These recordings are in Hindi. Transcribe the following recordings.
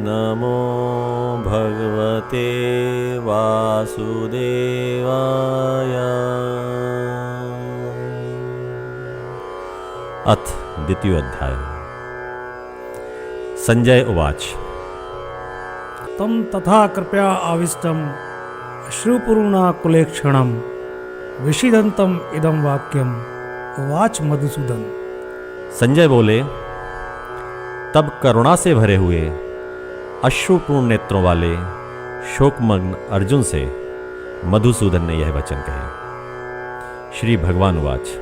नमो भगवते वासुदेवाय। अथ द्वितीयोऽध्याय। संजय उवाच। तं तथा कृपया आविष्टम् अश्रुपूर्णा कुलेक्षणं विषीदन्तम् इदं वाक्यम् उवाच मधुसूदन। संजय बोले, तब करुणा से भरे हुए अश्रुपूर्ण नेत्रों वाले शोकमग्न अर्जुन से मधुसूदन ने यह वचन कहे। श्री भगवान उवाच।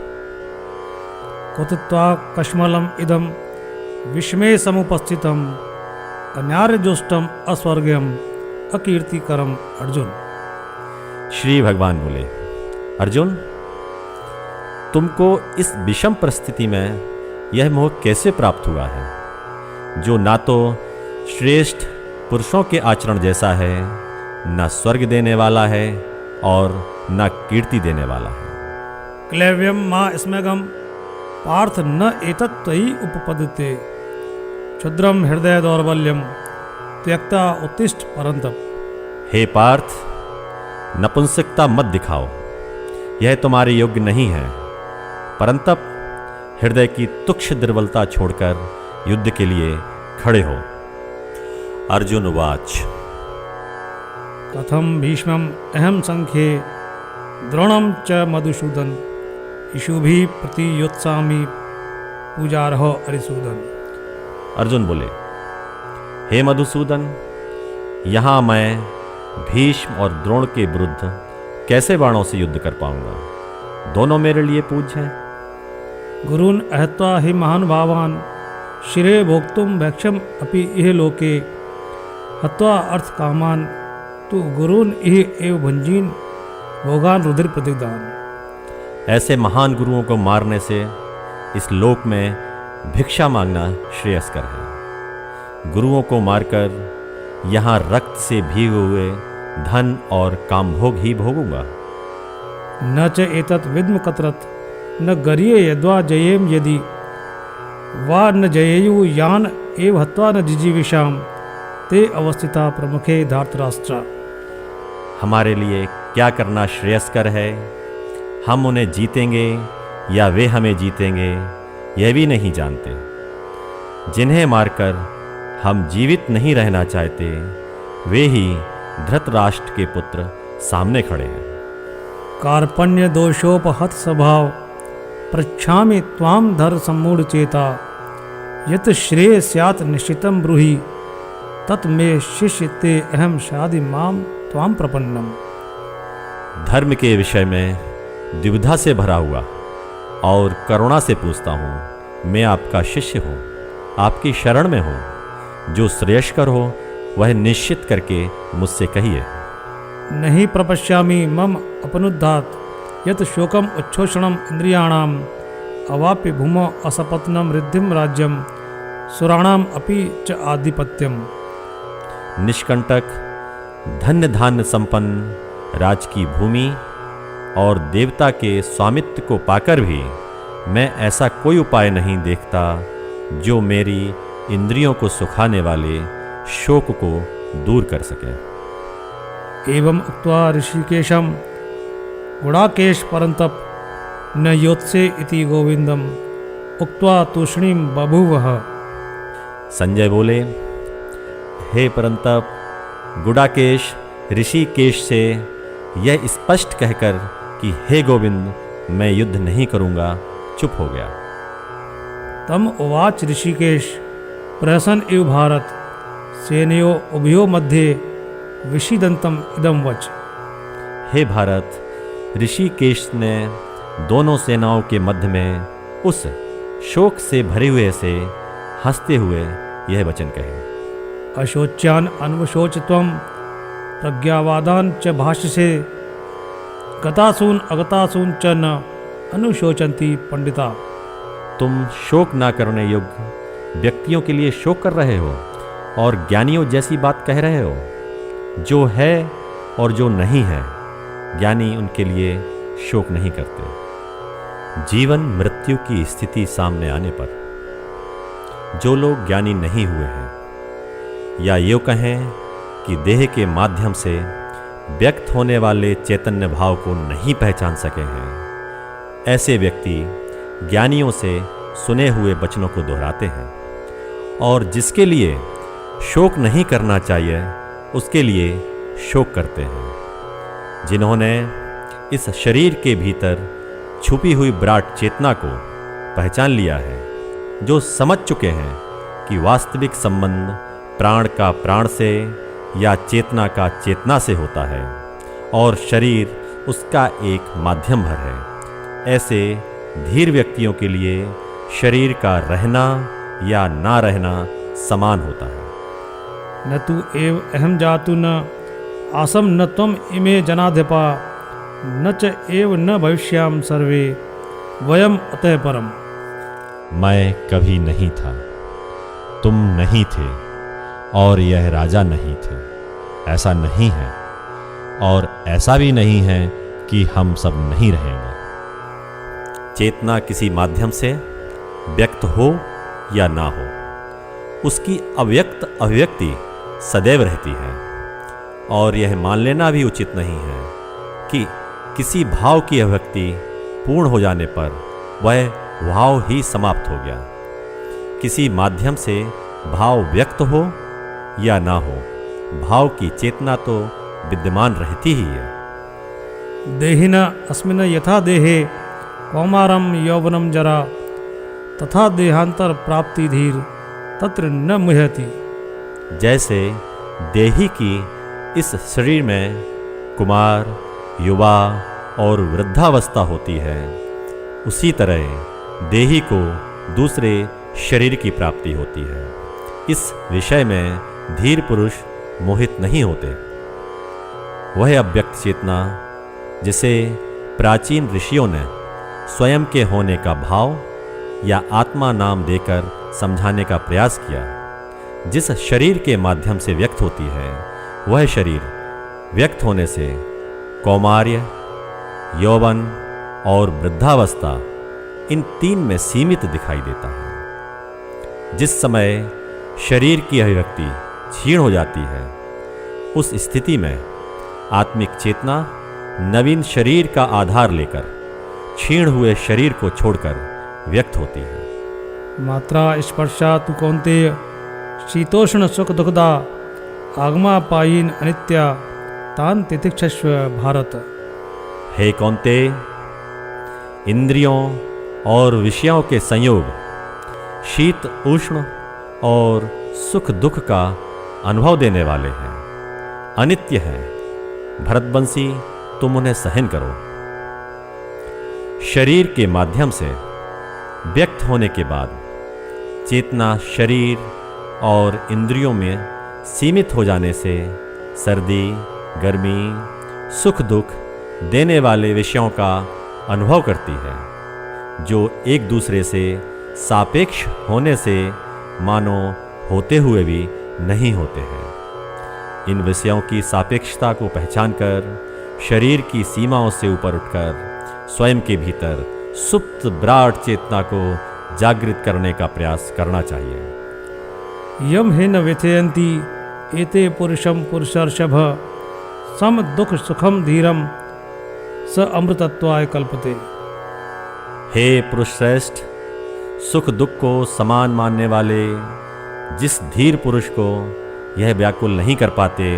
कुतत्वा कश्मलम् इदं विषमे समुपस्थितम् अन्यार्यजुष्टम् अस्वर्ग्यम् अकीर्तिकरम् अर्जुन। श्री भगवान बोले, अर्जुन, तुमको इस विषम परिस्थिति में यह मोह कैसे प्राप्त हुआ है, जो ना तो श्रेष्ठ पुरुषों के आचरण जैसा है, न स्वर्ग देने वाला है और न कीर्ति देने वाला है। क्लैव्यम मा स्मगम पार्थ न एतत् त्वयि उपपद्यते क्षुद्रम हृदय दौर्बल्यम त्यक्ता उत्तिष्ठ परंतप। हे पार्थ, नपुंसकता मत दिखाओ, यह तुम्हारे योग्य नहीं है। परंतप हृदय की तुच्छ दुर्बलता छोड़कर युद्ध के लिए खड़े हो। अर्जुन उवाच। कथम भीष्मम् अहम संख्ये द्रोणं च मधुसूदन इषुभिः प्रतियोत्सामि पूजार्हो अरिसूदन। अर्जुन बोले, हे मधुसूदन, यहाँ मैं भीष्म और द्रोण के विरुद्ध कैसे बाणों से युद्ध कर पाऊंगा? दोनों मेरे लिए पूज्य हैं। गुरून् अहत्वा हि महानुभावान् शिरे भोक्तुं भैक्षम अपि इह लोके हत्वा अर्थ कामान तु गुरून् इह एव भंजीन भोगान रुधिर प्रतिदान। ऐसे महान गुरुओं को मारने से इस लोक में भिक्षा मांगना श्रेयस्कर है। गुरुओं को मारकर यहाँ रक्त से भीगे हुए धन और कामभोग ही भोगूंगा। न च एतत् विद्म कतरत् न गर्ये यद्वा जयेम यदि वा न जयेयु यान एव हत्वा न जिजीविषाम ते अवस्थिता प्रमुखे धार्तराष्ट्र। हमारे लिए क्या करना श्रेयस्कर है? हम उन्हें जीतेंगे या वे हमें जीतेंगे, यह भी नहीं जानते। जिन्हें मारकर हम जीवित नहीं रहना चाहते, वे ही धृतराष्ट्र के पुत्र सामने खड़े हैं। कार्पण्य दोषोपहत स्वभाव पृच्छामि त्वां धर सम्मूढ़ चेता यत श्रेय स्यात् निश्चितं ब्रूहि तत् मे शिष्य ते अहम शादि माम त्वां प्रपन्नम। धर्म के विषय में द्विविधा से भरा हुआ और करुणा से पूछता हूँ, मैं आपका शिष्य हूँ, आपकी शरण में हूँ। जो श्रेयस्कर हो वह निश्चित करके मुझसे कहिए। नहीं प्रपश्यामि मम अपनुद्धात यत शोकम उच्छोषणम इंद्रियाणाम अवाप्य भूमौ असपत्नम रिद्धिम राज्यम सुराणाम अपि च आधिपत्यम। निष्कंटक धन्य धान्य संपन्न राज की भूमि और देवता के स्वामित्व को पाकर भी मैं ऐसा कोई उपाय नहीं देखता जो मेरी इंद्रियों को सुखाने वाले शोक को दूर कर सके। एवं उक्त्वा ऋषिकेशम गुणाकेश परंतप न योत्से इति गोविंदम उक्त्वा तूष्णीम बभूवः। संजय बोले, हे परंतप, गुडाकेश ऋषिकेश से यह स्पष्ट कहकर कि हे गोविंद मैं युद्ध नहीं करूंगा, चुप हो गया। तम उवाच ऋषिकेश प्रहसन इव भारत सेनयो उभयो मध्ये विषीदंतम इदम वच। हे भारत, ऋषिकेश ने दोनों सेनाओं के मध्य में उस शोक से भरे हुए से हंसते हुए यह वचन कहे। अशोच्यान अन्वशोचत्वम प्रज्ञावादान च भाष्य से गतासून अगतासून च न अनुशोचन्ति पंडिता। तुम शोक ना करने योग्य व्यक्तियों के लिए शोक कर रहे हो और ज्ञानियों जैसी बात कह रहे हो। जो है और जो नहीं है, ज्ञानी उनके लिए शोक नहीं करते। जीवन मृत्यु की स्थिति सामने आने पर जो लोग ज्ञानी नहीं हुए हैं या यूँ कहें कि देह के माध्यम से व्यक्त होने वाले चैतन्य भाव को नहीं पहचान सके हैं, ऐसे व्यक्ति ज्ञानियों से सुने हुए वचनों को दोहराते हैं और जिसके लिए शोक नहीं करना चाहिए उसके लिए शोक करते हैं। जिन्होंने इस शरीर के भीतर छुपी हुई विराट चेतना को पहचान लिया है, जो समझ चुके हैं कि वास्तविक संबंध प्राण का प्राण से या चेतना का चेतना से होता है और शरीर उसका एक माध्यम भर है, ऐसे धीर व्यक्तियों के लिए शरीर का रहना या ना रहना समान होता है। न तु एव अहम जातु न आसम न त्वम इमे जनाधिपा न च एव न भविष्याम सर्वे वयम अतः परम। मैं कभी नहीं था, तुम नहीं थे और यह राजा नहीं थे, ऐसा नहीं है और ऐसा भी नहीं है कि हम सब नहीं रहेंगे। चेतना किसी माध्यम से व्यक्त हो या ना हो, उसकी अव्यक्त अभिव्यक्ति सदैव रहती है और यह मान लेना भी उचित नहीं है कि किसी भाव की अभिव्यक्ति पूर्ण हो जाने पर वह भाव ही समाप्त हो गया। किसी माध्यम से भाव व्यक्त हो या ना हो, भाव की चेतना तो विद्यमान रहती ही है। देहिन अस्मिन् यथा देहे कौमारम यौवनम जरा तथा देहांतर प्राप्ति धीर तत्र न मुह्यति। जैसे देही की इस शरीर में कुमार, युवा और वृद्धावस्था होती है, उसी तरह देही को दूसरे शरीर की प्राप्ति होती है। इस विषय में धीर पुरुष मोहित नहीं होते। वह अव्यक्त चेतना जिसे प्राचीन ऋषियों ने स्वयं के होने का भाव या आत्मा नाम देकर समझाने का प्रयास किया, जिस शरीर के माध्यम से व्यक्त होती है, वह शरीर व्यक्त होने से कौमार्य, यौवन और वृद्धावस्था इन तीन में सीमित दिखाई देता है। जिस समय शरीर की अभिव्यक्ति क्षीण हो जाती है, उस स्थिति में आत्मिक चेतना नवीन शरीर का आधार लेकर क्षीण हुए शरीर को छोड़कर व्यक्त होती है। मात्रा स्पर्शा तु कौन्तेय शीतोष्ण सुख दुखदा आगमा पायीन अनित्या तान तितिक्षस्व भारत। हे कौन्तेय, इंद्रियों और विषयों के संयोग शीत उष्ण और सुख दुख का अनुभव देने वाले हैं, अनित्य हैं। भरतवंशी, तुम उन्हें सहन करो। शरीर के माध्यम से व्यक्त होने के बाद चेतना शरीर और इंद्रियों में सीमित हो जाने से सर्दी, गर्मी, सुख दुख देने वाले विषयों का अनुभव करती है, जो एक दूसरे से सापेक्ष होने से मानो होते हुए भी नहीं होते हैं। इन विषयों की सापेक्षता को पहचानकर शरीर की सीमाओं से ऊपर उठकर स्वयं के भीतर सुप्त विराट चेतना को जागृत करने का प्रयास करना चाहिए। यम हेन व्यथयन्ति एते पुरुषम पुरुषर्षभ सम दुख सुखम धीरम स अमृतत्वाय कल्पते। हे पुरुष श्रेष्ठ, सुख दुख को समान मानने वाले जिस धीर पुरुष को यह व्याकुल नहीं कर पाते,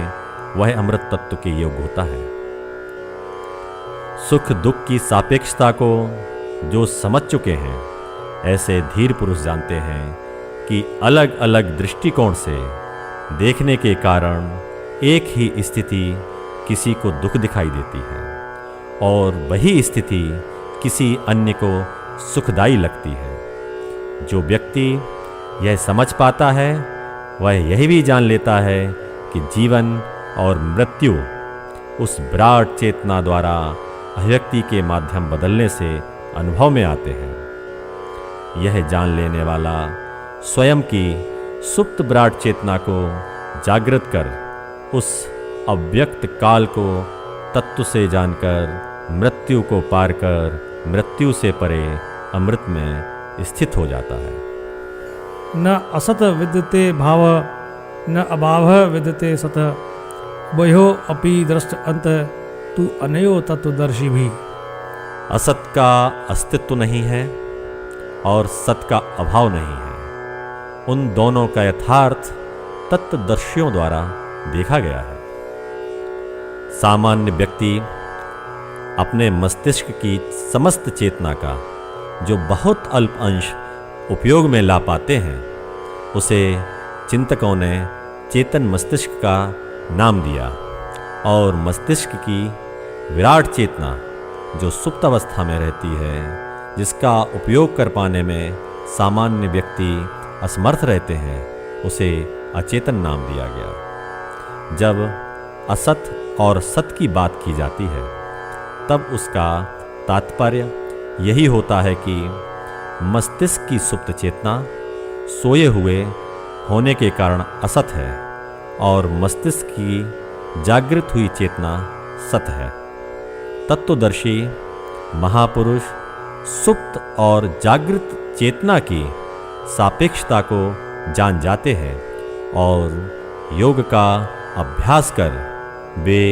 वह अमृत तत्व के योग्य होता है। सुख दुख की सापेक्षता को जो समझ चुके हैं, ऐसे धीर पुरुष जानते हैं कि अलग अलग दृष्टिकोण से देखने के कारण एक ही स्थिति किसी को दुख दिखाई देती है और वही स्थिति किसी अन्य को सुखदायी लगती है। जो व्यक्ति यह समझ पाता है, वह यह भी जान लेता है कि जीवन और मृत्यु उस विराट चेतना द्वारा अभिव्यक्ति के माध्यम बदलने से अनुभव में आते हैं। यह जान लेने वाला स्वयं की सुप्त विराट चेतना को जागृत कर उस अव्यक्त काल को तत्व से जानकर मृत्यु को पार कर मृत्यु से परे अमृत में स्थित हो जाता है। न असत विद्यते भाव न अभाव विद्यते सत वयो अपि दृष्ट अंत तू अनयो तत्वदर्शी भी। असत का अस्तित्व नहीं है और सत का अभाव नहीं है। उन दोनों का यथार्थ तत्वदर्शियों द्वारा देखा गया है। सामान्य व्यक्ति अपने मस्तिष्क की समस्त चेतना का जो बहुत अल्प अंश उपयोग में ला पाते हैं, उसे चिंतकों ने चेतन मस्तिष्क का नाम दिया और मस्तिष्क की विराट चेतना जो सुप्त अवस्था में रहती है, जिसका उपयोग कर पाने में सामान्य व्यक्ति असमर्थ रहते हैं, उसे अचेतन नाम दिया गया। जब असत और सत की बात की जाती है, तब उसका तात्पर्य यही होता है कि मस्तिष्क की सुप्त चेतना सोए हुए होने के कारण असत है और मस्तिष्क की जागृत हुई चेतना सत है। तत्वदर्शी महापुरुष सुप्त और जागृत चेतना की सापेक्षता को जान जाते हैं और योग का अभ्यास कर वे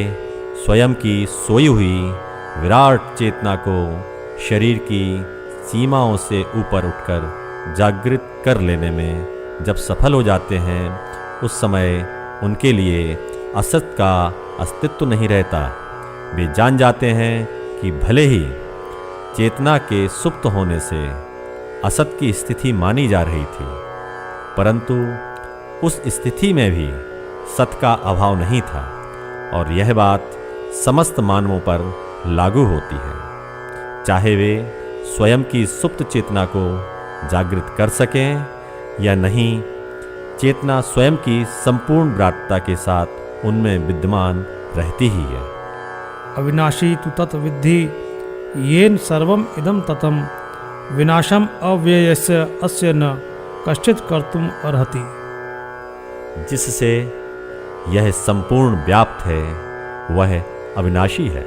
स्वयं की सोई हुई विराट चेतना को शरीर की सीमाओं से ऊपर उठकर जागृत कर लेने में जब सफल हो जाते हैं, उस समय उनके लिए असत का अस्तित्व नहीं रहता। वे जान जाते हैं कि भले ही चेतना के सुप्त होने से असत की स्थिति मानी जा रही थी, परंतु उस स्थिति में भी सत का अभाव नहीं था और यह बात समस्त मानवों पर लागू होती है, चाहे वे स्वयं की सुप्त चेतना को जागृत कर सकें या नहीं। चेतना स्वयं की संपूर्ण विराटता के साथ उनमें विद्यमान रहती ही है। अविनाशी तु तत् विद्धि येन सर्वम इदम ततम विनाशम अव्ययस्य अस्य न कश्चित् कर्तुम अर्हति। जिससे यह संपूर्ण व्याप्त है वह अविनाशी है।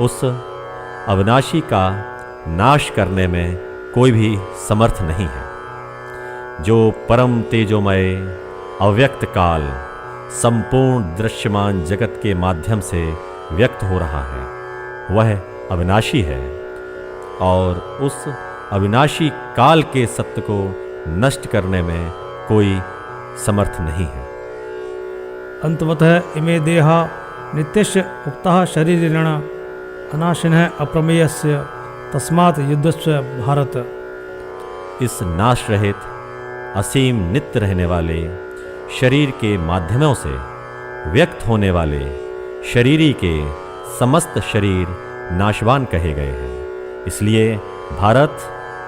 उस अविनाशी का नाश करने में कोई भी समर्थ नहीं है। जो परम तेजोमय अव्यक्त काल संपूर्ण दृश्यमान जगत के माध्यम से व्यक्त हो रहा है, वह अविनाशी है और उस अविनाशी काल के सत्य को नष्ट करने में कोई समर्थ नहीं है। अंतवतः इमे देहा नित्यस्य उक्तः शरीरेण अनाशिनः अप्रमेयस्य तस्मात् युद्धस्य भारत। इस नाश रहित असीम नित्य रहने वाले शरीर के माध्यमों से व्यक्त होने वाले शरीरी के समस्त शरीर नाशवान कहे गए हैं। इसलिए भारत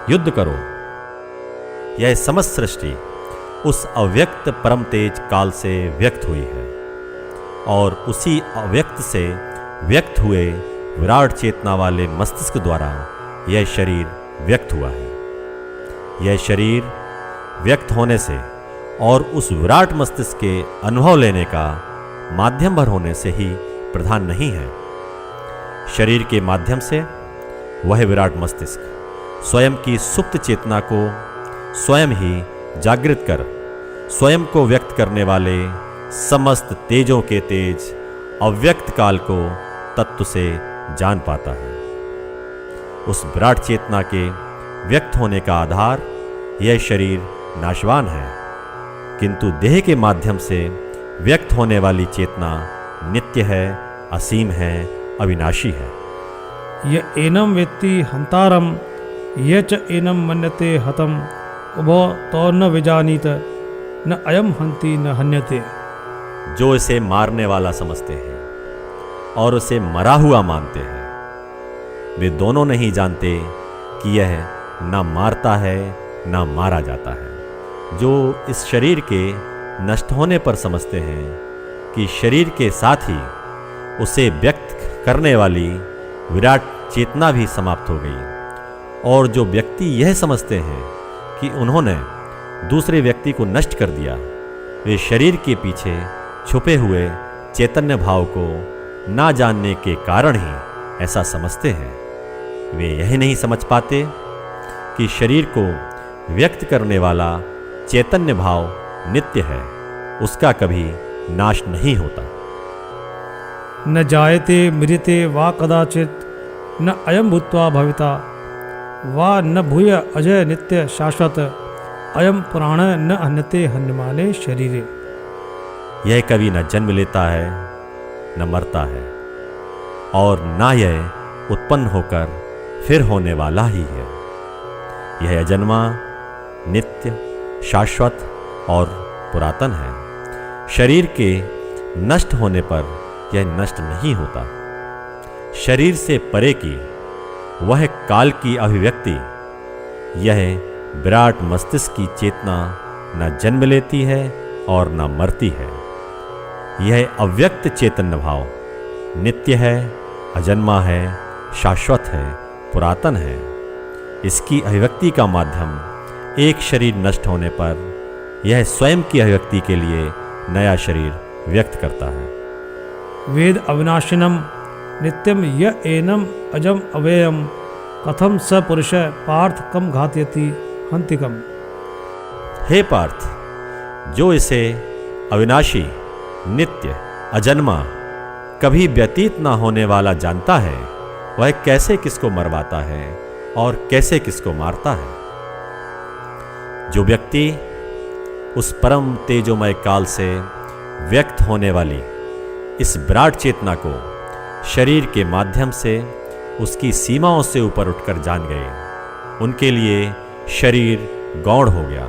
युद्ध करो। यह समस्त सृष्टि उस अव्यक्त परम तेज काल से व्यक्त हुई है और उसी अव्यक्त से व्यक्त हुए विराट चेतना वाले मस्तिष्क द्वारा यह शरीर व्यक्त हुआ है। यह शरीर व्यक्त होने से और उस विराट मस्तिष्क के अनुभव लेने का माध्यम भर होने से ही प्रधान नहीं है। शरीर के माध्यम से वह विराट मस्तिष्क स्वयं की सुप्त चेतना को स्वयं ही जागृत कर स्वयं को व्यक्त करने वाले समस्त तेजों के तेज अव्यक्त काल को तत्व से जान पाता है। उस विराट चेतना के व्यक्त होने का आधार यह शरीर नाशवान है, किंतु देह के माध्यम से व्यक्त होने वाली चेतना नित्य है, असीम है, अविनाशी है। य एनम वेत्ति हंतारम ये च एनम मन्यते हतम उभो तो न विजानीत न अयम हंति न हन्यते। जो इसे मारने वाला समझते हैं और उसे मरा हुआ मानते हैं, वे दोनों नहीं जानते कि यह ना मारता है ना मारा जाता है। जो इस शरीर के नष्ट होने पर समझते हैं कि शरीर के साथ ही उसे व्यक्त करने वाली विराट चेतना भी समाप्त हो गई और जो व्यक्ति यह समझते हैं कि उन्होंने दूसरे व्यक्ति को नष्ट कर दिया, वे शरीर के पीछे छुपे हुए चैतन्य भाव को ना जानने के कारण ही ऐसा समझते हैं। वे यह नहीं समझ पाते कि शरीर को व्यक्त करने वाला चैतन्य भाव नित्य है, उसका कभी नाश नहीं होता। न जायते मृते वा कदाचित न अयम भूत्वा भविता वा न भूय अजय नित्य शाश्वत अयम पुराण न हन्यते हन्यमाने शरीरे। यह कभी न जन्म लेता है न मरता है, और न यह उत्पन्न होकर फिर होने वाला ही है। यह अजन्मा, नित्य, शाश्वत और पुरातन है। शरीर के नष्ट होने पर यह नष्ट नहीं होता। शरीर से परे की वह काल की अभिव्यक्ति, यह विराट मस्तिष्क की चेतना न जन्म लेती है और न मरती है। यह अव्यक्त चैतन्य भाव नित्य है, अजन्मा है, शाश्वत है, पुरातन है। इसकी अभिव्यक्ति का माध्यम एक शरीर नष्ट होने पर यह स्वयं की अभिव्यक्ति के लिए नया शरीर व्यक्त करता है। वेद अविनाशिनम नित्यम य एनम अजम अवेयम कथम स पुरुष पार्थ कम घातयति हंतिकम। हे पार्थ, जो इसे अविनाशी, नित्य, अजन्मा, कभी व्यतीत ना होने वाला जानता है, वह कैसे किसको मरवाता है और कैसे किसको मारता है। जो व्यक्ति उस परम तेजोमय काल से व्यक्त होने वाली इस विराट चेतना को शरीर के माध्यम से उसकी सीमाओं से ऊपर उठकर जान गए, उनके लिए शरीर गौण हो गया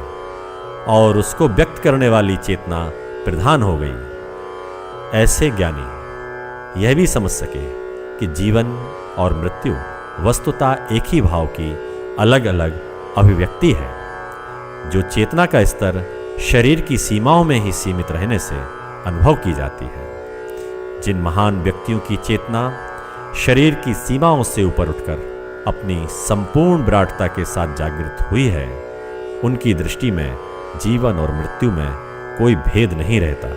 और उसको व्यक्त करने वाली चेतना प्रधान हो गई। ऐसे ज्ञानी यह भी समझ सके कि जीवन और मृत्यु वस्तुतः एक ही भाव की अलग अलग अभिव्यक्ति है। जो चेतना का स्तर शरीर की सीमाओं में ही सीमित रहने से अनुभव की जाती है। जिन महान व्यक्तियों की चेतना शरीर की सीमाओं से ऊपर उठकर अपनी संपूर्ण विराटता के साथ जागृत हुई है, उनकी दृष्टि में जीवन और मृत्यु में कोई भेद नहीं रहता।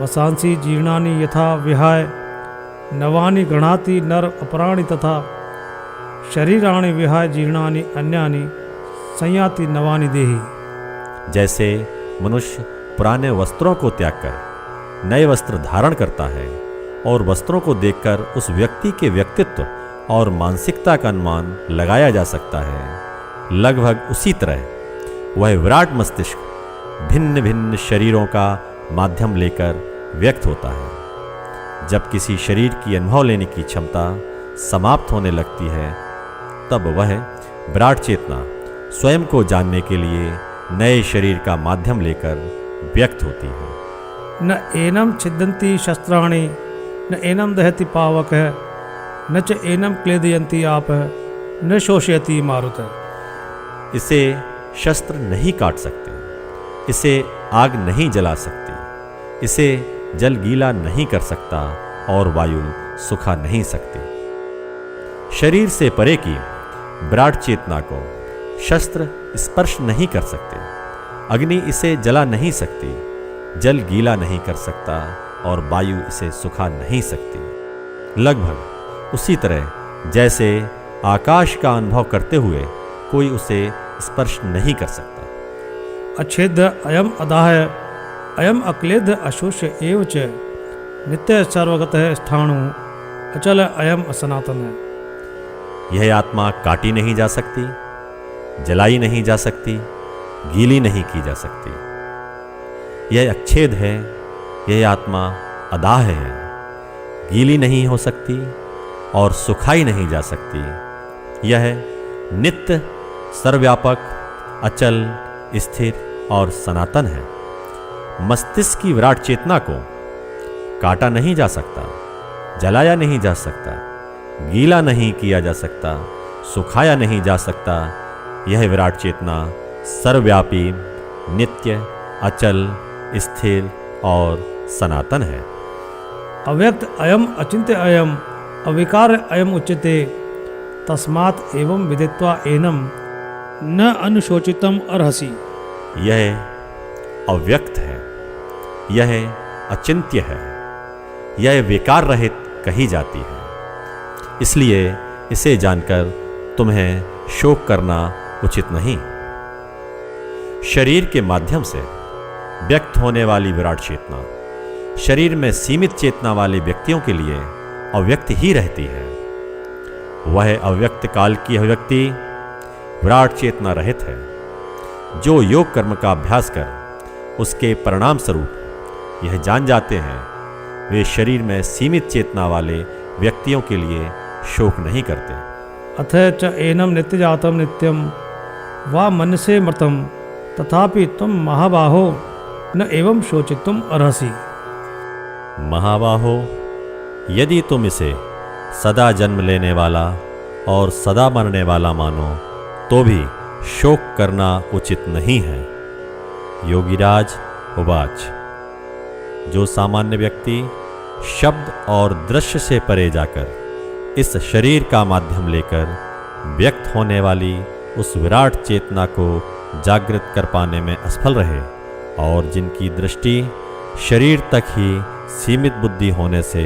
वसांसी जीर्णानि यथा विहाय नवानि गृह्णाति नर अपराणि तथा शरीराणि विहाय जीर्णानि अन्यानि संयाति नवानि देहि। जैसे मनुष्य पुराने वस्त्रों को त्याग कर नए वस्त्र धारण करता है और वस्त्रों को देखकर उस व्यक्ति के व्यक्तित्व और मानसिकता का अनुमान लगाया जा सकता है, लगभग उसी तरह वह विराट मस्तिष्क भिन्न भिन्न शरीरों का माध्यम लेकर व्यक्त होता है। जब किसी शरीर की अनुभव लेने की क्षमता समाप्त होने लगती है, तब वह विराट चेतना स्वयं को जानने के लिए नए शरीर का माध्यम लेकर व्यक्त होती है। न एनम छिदन्ति शस्त्राणि न एनम दहति पावक न च एनम क्लेदयन्ति आप न शोषयति मारुत। इसे शस्त्र नहीं काट सकते, इसे आग नहीं जला सकती, इसे जल गीला नहीं कर सकता और वायु सुखा नहीं सकती। शरीर से परे की विराट चेतना को शस्त्र स्पर्श नहीं कर सकते, अग्नि इसे जला नहीं सकती, जल गीला नहीं कर सकता और वायु इसे सुखा नहीं सकती। लगभग उसी तरह जैसे आकाश का अनुभव करते हुए कोई उसे स्पर्श नहीं कर सकता। अच्छेद अयम अदाह अयम अक्लेद अशोष्य एव च नित्य सर्वगत स्थाणु अचल अयम असनातन है। यह आत्मा काटी नहीं जा सकती, जलाई नहीं जा सकती, गीली नहीं की जा सकती। यह अच्छेद है, यह आत्मा अदाह है, गीली नहीं हो सकती और सुखाई नहीं जा सकती। यह नित्य, सर्वव्यापक, अचल, स्थिर और सनातन है। मस्तिष्क की विराट चेतना को काटा नहीं जा सकता, जलाया नहीं जा सकता, गीला नहीं किया जा सकता, सुखाया नहीं जा सकता। यह विराट चेतना सर्वव्यापी, नित्य, अचल, स्थिर और सनातन है। अव्यक्त अयम अचिंत्य अयम अविकार अयम उच्यते तस्मात् एवं विदित्वा एनम न अनुशोचितम अर्हसि। यह अव्यक्त है, यह अचिंत्य है, यह विकार रहित कही जाती है, इसलिए इसे जानकर तुम्हें शोक करना उचित नहीं। शरीर के माध्यम से व्यक्त होने वाली विराट चेतना शरीर में सीमित चेतना वाले व्यक्तियों के लिए अव्यक्त ही रहती है। वह अव्यक्त काल की अभिव्यक्ति विराट चेतना रहित है। जो योग कर्म का अभ्यास कर उसके परिणाम स्वरूप यह जान जाते हैं, वे शरीर में सीमित चेतना वाले व्यक्तियों के लिए शोक नहीं करते। अथ च एनम नित्यजातम नित्यम वा मनसे मृतम तथापि तुम महाबाहो न एवं शोचितुम अर्हसि। महाबाहो, यदि तुम इसे सदा जन्म लेने वाला और सदा मरने वाला मानो तो भी शोक करना उचित नहीं है। योगीराज उवाच। जो सामान्य व्यक्ति शब्द और दृश्य से परे जाकर इस शरीर का माध्यम लेकर व्यक्त होने वाली उस विराट चेतना को जागृत कर पाने में असफल रहे और जिनकी दृष्टि शरीर तक ही सीमित बुद्धि होने से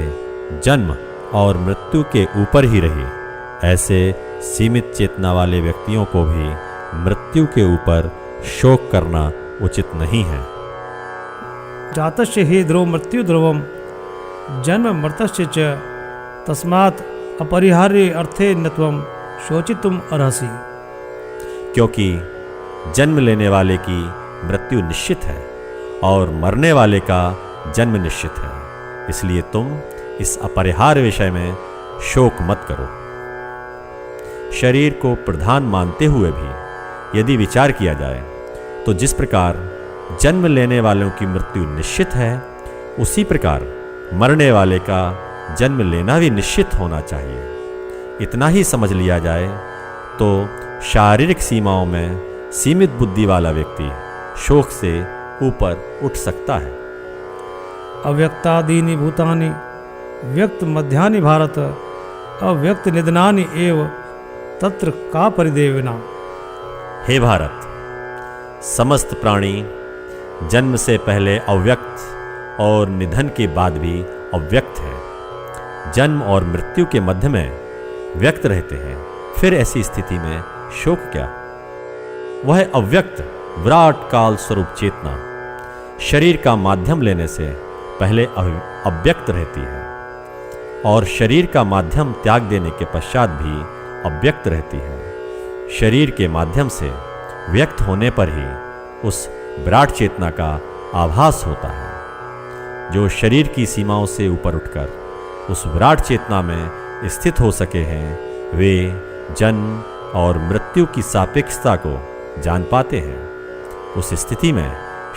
जन्म और मृत्यु के ऊपर ही रही, ऐसे सीमित चेतना वाले व्यक्तियों को भी मृत्यु के ऊपर शोक करना उचित नहीं है। जातस्य हि ध्रुव मृत्यु ध्रुवम जन्म मृतस्य च तस्मात् अपरिहार्य अर्थे न त्वं शोचितुम अर्हसि। क्योंकि जन्म लेने वाले की मृत्यु निश्चित है और मरने वाले का जन्म निश्चित है, इसलिए तुम इस अपरिहार्य विषय में शोक मत करो। शरीर को प्रधान मानते हुए भी यदि विचार किया जाए तो जिस प्रकार जन्म लेने वालों की मृत्यु निश्चित है, उसी प्रकार मरने वाले का जन्म लेना भी निश्चित होना चाहिए। इतना ही समझ लिया जाए तो शारीरिक सीमाओं में सीमित बुद्धि वाला व्यक्ति शोक से ऊपर उठ सकता है। अव्यक्तादीनि भूतानि व्यक्त मध्यानि भारत अव्यक्त निधनानि एव तत्र का परिदेवना। हे भारत, समस्त प्राणी जन्म से पहले अव्यक्त और निधन के बाद भी अव्यक्त है। जन्म और मृत्यु के मध्य में व्यक्त रहते हैं, फिर ऐसी स्थिति में शोक क्या। वह अव्यक्त विराट काल स्वरूप चेतना शरीर का माध्यम लेने से पहले अव्यक्त रहती है और शरीर का माध्यम त्याग देने के पश्चात भी अव्यक्त रहती है। शरीर के माध्यम से व्यक्त होने पर ही उस विराट चेतना का आभास होता है। जो शरीर की सीमाओं से ऊपर उठकर उस विराट चेतना में स्थित हो सके हैं, वे जन्म और मृत्यु की सापेक्षता को जान पाते हैं। उस स्थिति में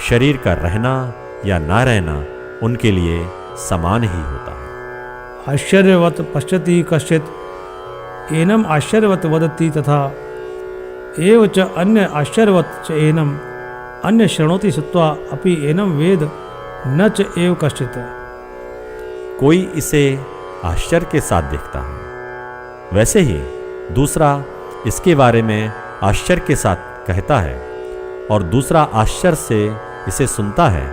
शरीर का रहना या ना रहना उनके लिए समान ही होता है। आश्चर्यवत पश्यति कश्चित् एनम आश्चर्यवत वदति तथा एव च अन्य आश्चर्यवत च एनम अन्य शृणोति श्रुत्वा अपि एनम वेद न च एव कश्चित्। कोई इसे आश्चर्य के साथ देखता है, वैसे ही दूसरा इसके बारे में आश्चर्य के साथ कहता है और दूसरा आश्चर्य से इसे सुनता है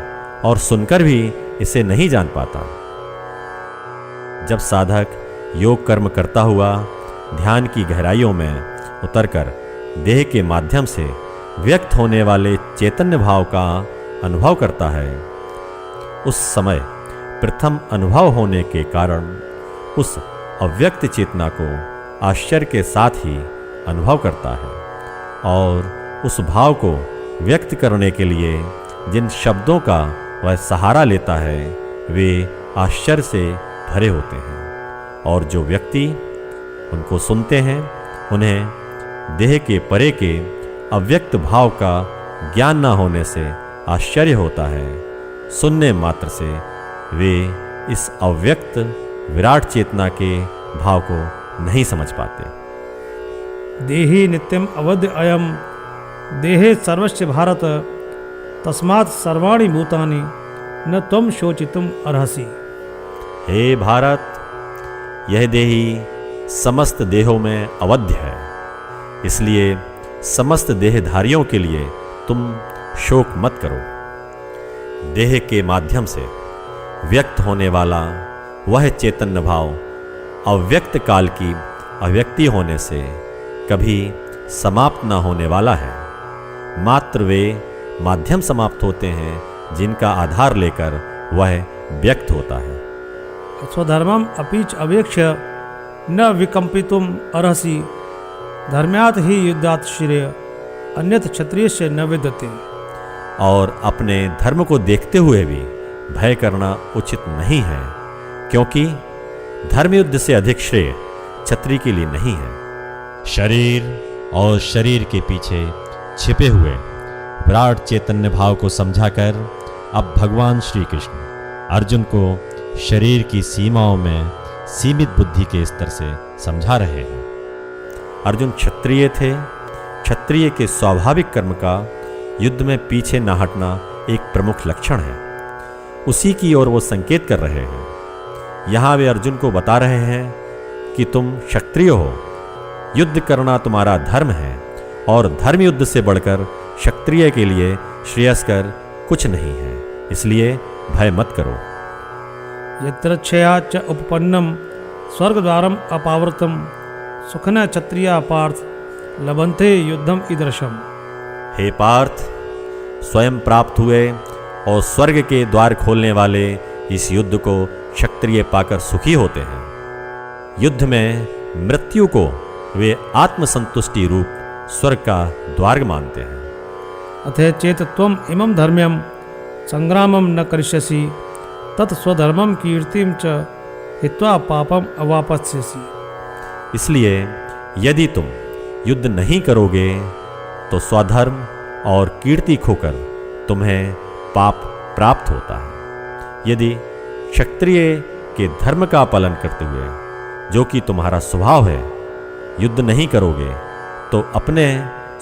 और सुनकर भी इसे नहीं जान पाता। जब साधक योग कर्म करता हुआ ध्यान की गहराइयों में उतरकर देह के माध्यम से व्यक्त होने वाले चैतन्य भाव का अनुभव करता है, उस समय प्रथम अनुभव होने के कारण उस अव्यक्त चेतना को आश्चर्य के साथ ही अनुभव करता है और उस भाव को व्यक्त करने के लिए जिन शब्दों का वह सहारा लेता है, वे आश्चर्य से भरे होते हैं। और जो व्यक्ति उनको सुनते हैं, उन्हें देह के परे के अव्यक्त भाव का ज्ञान न होने से आश्चर्य होता है। सुनने मात्र से वे इस अव्यक्त विराट चेतना के भाव को नहीं समझ पाते। देहि नित्यम अवध्य अयम देहे सर्वस्य भारत तस्मात् सर्वाणि भूतानि न त्वं शोचितुम अर्हसि। हे भारत, यह देही समस्त देहों में अवध्य है, इसलिए समस्त देहधारियों के लिए तुम शोक मत करो। देह के माध्यम से व्यक्त होने वाला वह चैतन्य भाव अव्यक्त काल की अव्यक्ति होने से कभी समाप्त न होने वाला है। मात्र वे माध्यम समाप्त होते हैं जिनका आधार लेकर वह व्यक्त होता है। स्वधर्मम अपीच अवेक्ष्य न विकम्पितुम अर्हसि धर्म्यात् ही युद्धात् श्रेय अन्यथ क्षत्रियस्य न विद्यते। और अपने धर्म को देखते हुए भी भय करना उचित नहीं है, क्योंकि धर्म युद्ध से अधिक श्रेय क्षत्रिय के लिए नहीं है। शरीर और शरीर के पीछे छिपे हुए विराट चैतन्य भाव को समझाकर अब भगवान श्री कृष्ण अर्जुन को शरीर की सीमाओं में सीमित बुद्धि के स्तर से समझा रहे हैं। अर्जुन क्षत्रिय थे। क्षत्रिय के स्वाभाविक कर्म का युद्ध में पीछे न हटना एक प्रमुख लक्षण है। उसी की ओर वो संकेत कर रहे हैं। यहाँ वे अर्जुन को बता रहे हैं कि तुम क्षत्रिय हो, युद्ध करना तुम्हारा धर्म है और धर्म युद्ध से बढ़कर क्षत्रिय के लिए श्रेयस्कर कुछ नहीं है, इसलिए भय मत करो। यत्रच्छया च उपपन्नम स्वर्गद्वारम अपावृतम सुखना क्षत्रिया पार्थ लभन्ते युद्धम ईदृशम। हे पार्थ, स्वयं प्राप्त हुए और स्वर्ग के द्वार खोलने वाले इस युद्ध को क्षत्रिय पाकर सुखी होते हैं। युद्ध में मृत्यु को वे आत्मसंतुष्टि रूप स्वर्ग का द्वार मानते हैं। अथे चेत त्वम इमं धर्म्यम संग्रामम न करिष्यसि तत् स्वधर्मम कीर्तिम च हित्वा पापम अवापस्यसि। इसलिए यदि तुम युद्ध नहीं करोगे तो स्वधर्म और कीर्ति खोकर तुम्हें पाप प्राप्त होता है। यदि क्षत्रिय के धर्म का पालन करते हुए, जो कि तुम्हारा स्वभाव है, युद्ध नहीं करोगे तो अपने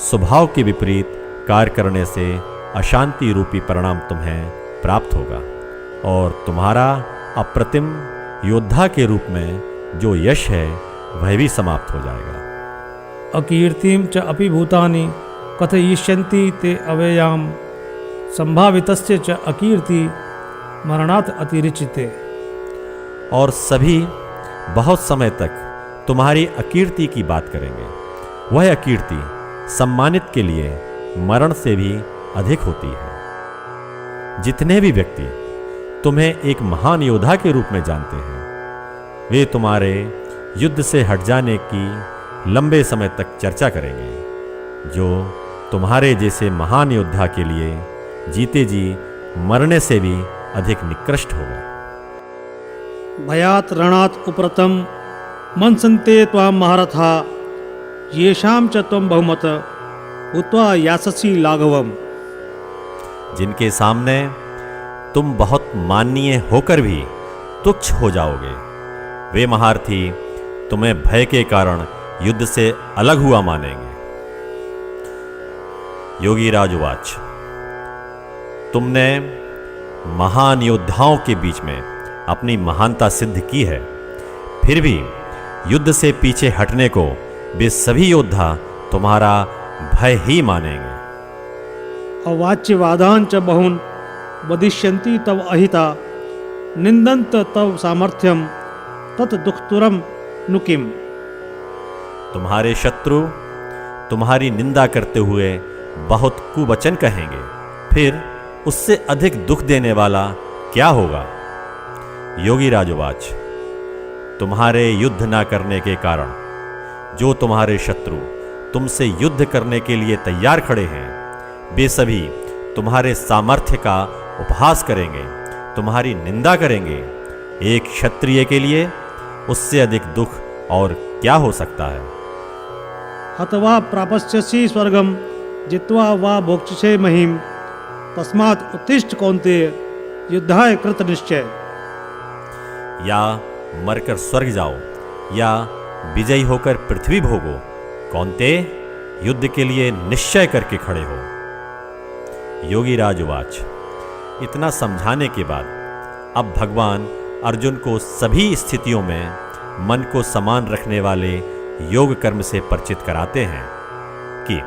स्वभाव के विपरीत कार्य करने से अशांति रूपी परिणाम तुम्हें प्राप्त होगा और तुम्हारा अप्रतिम योद्धा के रूप में जो यश है वह भी समाप्त हो जाएगा। अकीर्तिम च अपि भूतानि कथयिष्यन्ति ते अव्ययाम संभावितस्य च अकीर्ति मरणात् अतिरिचिते। और सभी बहुत समय तक तुम्हारी अकीर्ति की बात करेंगे। वह अकीर्ति सम्मानित के लिए मरण से भी अधिक होती है। जितने भी व्यक्ति तुम्हें एक महान योद्धा के रूप में जानते हैं, वे तुम्हारे युद्ध से हट जाने की लंबे समय तक चर्चा करेंगे, जो तुम्हारे जैसे महान योद्धा के लिए जीते जी मरने से भी अधिक निकृष्ट होगा। भयात रणात उपरतम मनसन्ते त्वाम महारथा येषाम च त्वम बहुमत उत्वा याससि लाघवम। जिनके सामने तुम बहुत माननीय होकर भी तुच्छ हो जाओगे, वे महारथी तुम्हें भय के कारण युद्ध से अलग हुआ मानेंगे। योगी राज उवाच। तुमने महान योद्धाओं के बीच में अपनी महानता सिद्ध की है, फिर भी युद्ध से पीछे हटने को वे सभी योद्धा तुम्हारा भय ही मानेंगे। अवाच्यवादान च बहुन वदिष्यन्ति तव अहिता निंदन्त तव सामर्थ्यम तत् दुखतुरम नुकिम। तुम्हारे शत्रु तुम्हारी निंदा करते हुए बहुत कुवचन कहेंगे, फिर उससे अधिक दुख देने वाला क्या होगा। योगी राजोवाच। तुम्हारे युद्ध न करने के कारण जो तुम्हारे शत्रु तुमसे युद्ध करने के लिए तैयार खड़े हैं, वे सभी तुम्हारे सामर्थ्य का उपहास करेंगे, तुम्हारी निंदा करेंगे। एक क्षत्रिय के लिए उससे अधिक दुख और क्या हो सकता है। हतवा प्रापस्यसि स्वर्गम जित्वा वा भोक्ष्यसे महिम तस्मात् उत्तिष्ठ कौन्तेय युद्धाय कृत निश्चय। या मरकर स्वर्ग जाओ या विजयी होकर पृथ्वी भोगो, कौन्तेय युद्ध के लिए निश्चय करके खड़े हो। योगी राजउवाच। इतना समझाने के बाद अब भगवान अर्जुन को सभी स्थितियों में मन को समान रखने वाले योग कर्म से परिचित कराते हैं कि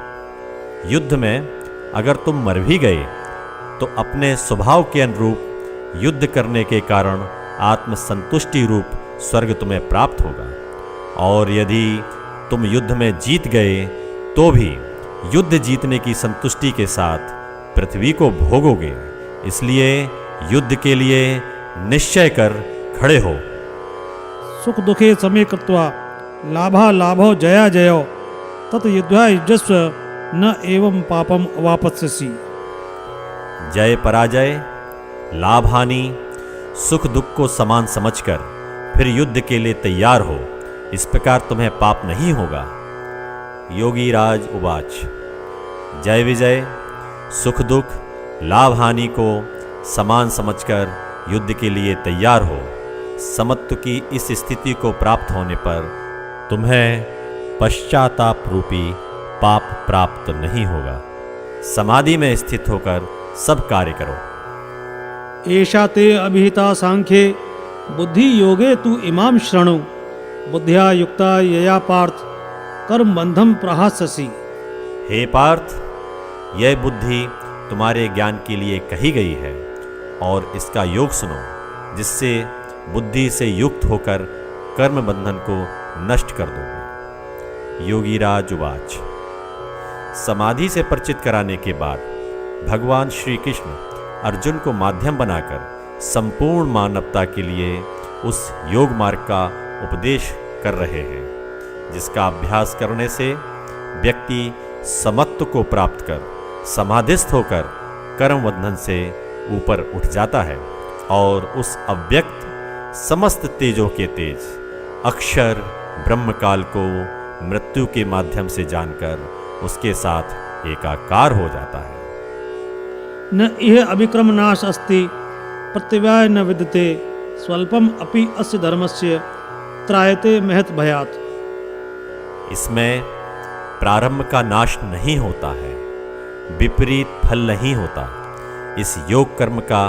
युद्ध में अगर तुम मर भी गए तो अपने स्वभाव के अनुरूप युद्ध करने के कारण आत्मसंतुष्टि रूप स्वर्ग तुम्हें प्राप्त होगा, और यदि तुम युद्ध में जीत गए तो भी युद्ध जीतने की संतुष्टि के साथ पृथ्वी को भोगोगे। इसलिए युद्ध के लिए निश्चय कर खड़े हो। सुख दुखे समे कृत्वा लाभा लाभो जया जयो तत् युद्धा युजस्व न एवं पापम अवापस्यसि। जय पराजय, लाभ हानि, सुख दुख को समान समझकर फिर युद्ध के लिए तैयार हो, इस प्रकार तुम्हें पाप नहीं होगा। योगी राज उवाच। जय विजय, सुख दुख, लाभ हानि को समान समझकर युद्ध के लिए तैयार हो। समत्व की इस स्थिति को प्राप्त होने पर तुम्हें पश्चाताप रूपी पाप प्राप्त नहीं होगा। समाधि में स्थित होकर सब कार्य करो। एषा ते अभिहिता सांख्ये बुद्धि योगे तु इमाम शृणु बुद्धिया युक्ता यया पार्थ कर्म बंधम प्रहास्यसि। हे पार्थ, यह बुद्धि तुम्हारे ज्ञान के लिए कही गई है, और इसका योग सुनो, जिससे बुद्धि से युक्त होकर कर्म बंधन को नष्ट कर दोगे। योगीराज उवाच। समाधि से परिचित कराने के बाद भगवान श्री कृष्ण अर्जुन को माध्यम बनाकर संपूर्ण मानवता के लिए उस योग मार्ग का उपदेश कर रहे हैं, जिसका अभ्यास करने से व्यक्ति समत्व को प्राप्त कर समाधिस्थ होकर कर्म बंधन से ऊपर उठ जाता है, और उस अव्यक्त समस्त तेजों के तेज अक्षर ब्रह्मकाल को मृत्यु के माध्यम से जानकर उसके साथ एकाकार हो जाता है। न इह अभिक्रम नाश अस्ति प्रत्यवाय न विद्यते स्वल्पम अपि अस्य धर्मस्य त्रायते महत भयात। इसमें प्रारंभ का नाश नहीं होता है, विपरीत फल नहीं होता। इस योग कर्म का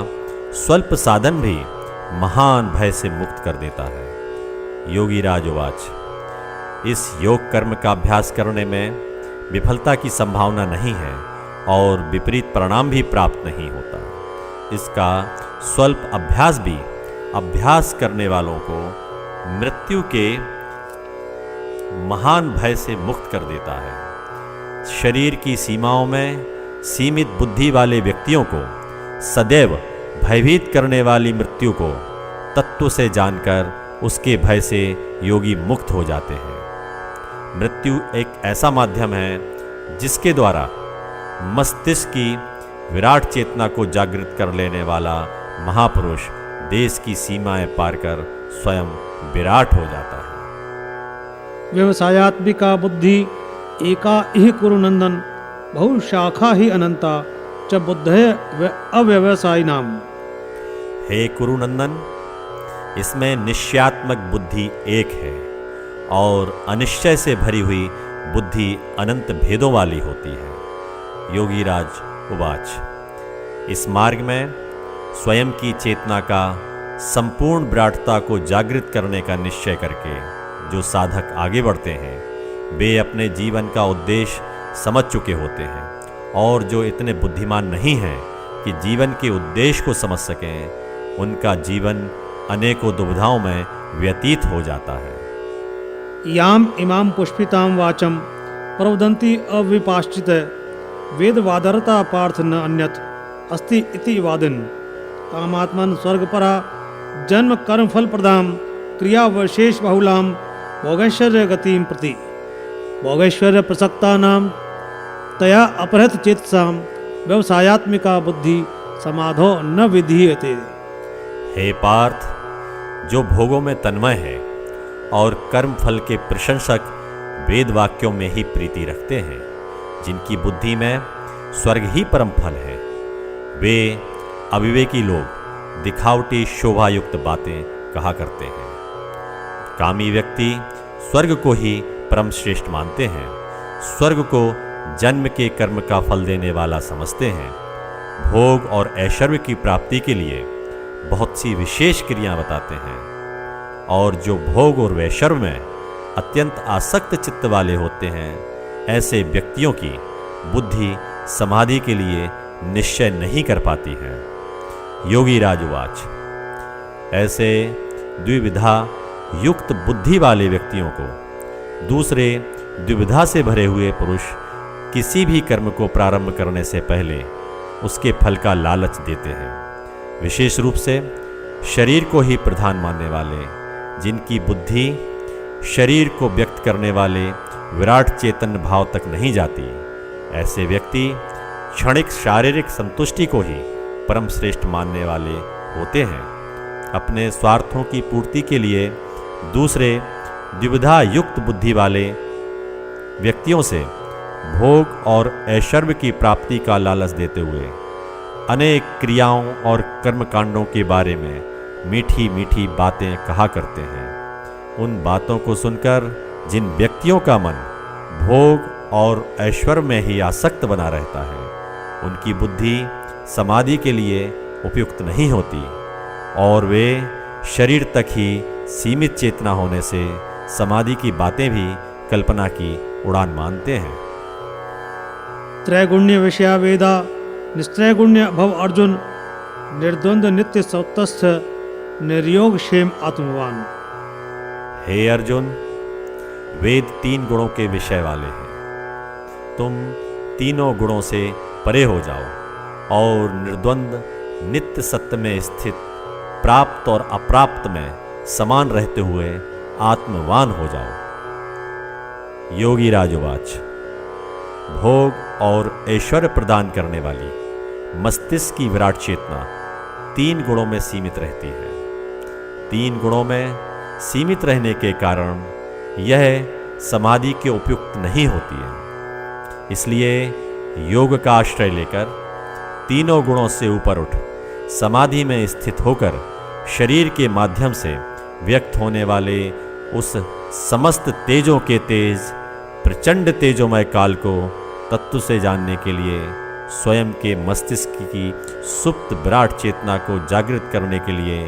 स्वल्प साधन भी महान भय से मुक्त कर देता है। योगी राजवाच। इस योग कर्म का अभ्यास करने में विफलता की संभावना नहीं है और विपरीत परिणाम भी प्राप्त नहीं होता। इसका स्वल्प अभ्यास भी अभ्यास करने वालों को मृत्यु के महान भय से मुक्त कर देता है। शरीर की सीमाओं में सीमित बुद्धि वाले व्यक्तियों को सदैव भयभीत करने वाली मृत्यु को तत्व से जानकर उसके भय से योगी मुक्त हो जाते हैं। मृत्यु एक ऐसा माध्यम है जिसके द्वारा मस्तिष्क की विराट चेतना को जागृत कर लेने वाला महापुरुष देश की सीमाएं पार कर स्वयं विराट हो जाता है। व्यवसायात्मिका बुद्धि एका इह कुरुनंदन बहुशाखा ही अनंता च बुद्धय अव्यवसायी नाम। हे कुरुनंदन, इसमें निश्चयात्मक बुद्धि एक है और अनिश्चय से भरी हुई बुद्धि अनंत भेदों वाली होती है। योगीराज उवाच। इस मार्ग में स्वयं की चेतना का संपूर्ण विराटता को जागृत करने का निश्चय करके जो साधक आगे बढ़ते हैं, वे अपने जीवन का उद्देश्य समझ चुके होते हैं, और जो इतने बुद्धिमान नहीं हैं कि जीवन के उद्देश्य को समझ सकें, उनका जीवन अनेकों दुविधाओं में व्यतीत हो जाता है। याम इमाम पुष्पिताम वाचम प्रवदंती अविपाश्चित वेदवादरता पार्थ न अन्यत अस्ति इति वादिन कामात्मन स्वर्गपरा जन्म कर्म फल प्रदाम क्रियावशेष बहुलाम भोगैश्वर्य गतिम प्रति भोगैश्वर्य प्रसक्ता नाम तया अपहृत चेतसाम व्यवसायात्मिका बुद्धि समाधो न विधीयते। हे पार्थ, जो भोगों में तन्मय है और कर्म फल के प्रशंसक वेद वाक्यों में ही प्रीति रखते हैं, जिनकी बुद्धि में स्वर्ग ही परम फल है, वे अविवेकी लोग दिखावटी शोभायुक्त बातें कहा करते हैं। कामी व्यक्ति स्वर्ग को ही परम श्रेष्ठ मानते हैं, स्वर्ग को जन्म के कर्म का फल देने वाला समझते हैं, भोग और ऐश्वर्य की प्राप्ति के लिए बहुत सी विशेष क्रियाएं बताते हैं। और जो भोग और वैश्वर्य में अत्यंत आसक्त चित्त वाले होते हैं, ऐसे व्यक्तियों की बुद्धि समाधि के लिए निश्चय नहीं कर पाती है। योगी राजवाच, ऐसे द्विविधा युक्त बुद्धि वाले व्यक्तियों को दूसरे द्विविधा से भरे हुए पुरुष किसी भी कर्म को प्रारंभ करने से पहले उसके फल का लालच देते हैं। विशेष रूप से शरीर को ही प्रधान मानने वाले, जिनकी बुद्धि शरीर को व्यक्त करने वाले विराट चेतन भाव तक नहीं जाती, ऐसे व्यक्ति क्षणिक शारीरिक संतुष्टि को ही परम श्रेष्ठ मानने वाले होते हैं। अपने स्वार्थों की पूर्ति के लिए दूसरे द्विविधा युक्त बुद्धि वाले व्यक्तियों से भोग और ऐश्वर्य की प्राप्ति का लालच देते हुए अनेक क्रियाओं और कर्मकांडों के बारे में मीठी मीठी बातें कहा करते हैं। उन बातों को सुनकर जिन व्यक्तियों का मन भोग और ऐश्वर्य में ही आसक्त बना रहता है, उनकी बुद्धि समाधि के लिए उपयुक्त नहीं होती और वे शरीर तक ही सीमित चेतना होने से समाधि की बातें भी कल्पना की उड़ान मानते हैं। त्रैगुण्य विषया वेदा निस्त्रैगुण्य भव अर्जुन, निर्द्वंद्व नित्य सत्वस्थ निर्योग क्षेम आत्मवान। हे अर्जुन, वेद 3 गुणों के विषय वाले हैं। तुम तीनों गुणों से परे हो जाओ और निर्द्वंद नित्य सत्य में स्थित, प्राप्त और अप्राप्त में समान रहते हुए आत्मवान हो जाओ। योगी राजवाच, भोग और ऐश्वर्य प्रदान करने वाली मस्तिष्क की विराट चेतना 3 गुणों में सीमित रहती है। 3 गुणों में सीमित रहने के कारण यह समाधि के उपयुक्त नहीं होती है। इसलिए योग का आश्रय लेकर तीनों गुणों से ऊपर उठ समाधि में स्थित होकर शरीर के माध्यम से व्यक्त होने वाले उस समस्त तेजों के तेज प्रचंड तेजोमय काल को तत्व से जानने के लिए स्वयं के मस्तिष्क की सुप्त विराट चेतना को जागृत करने के लिए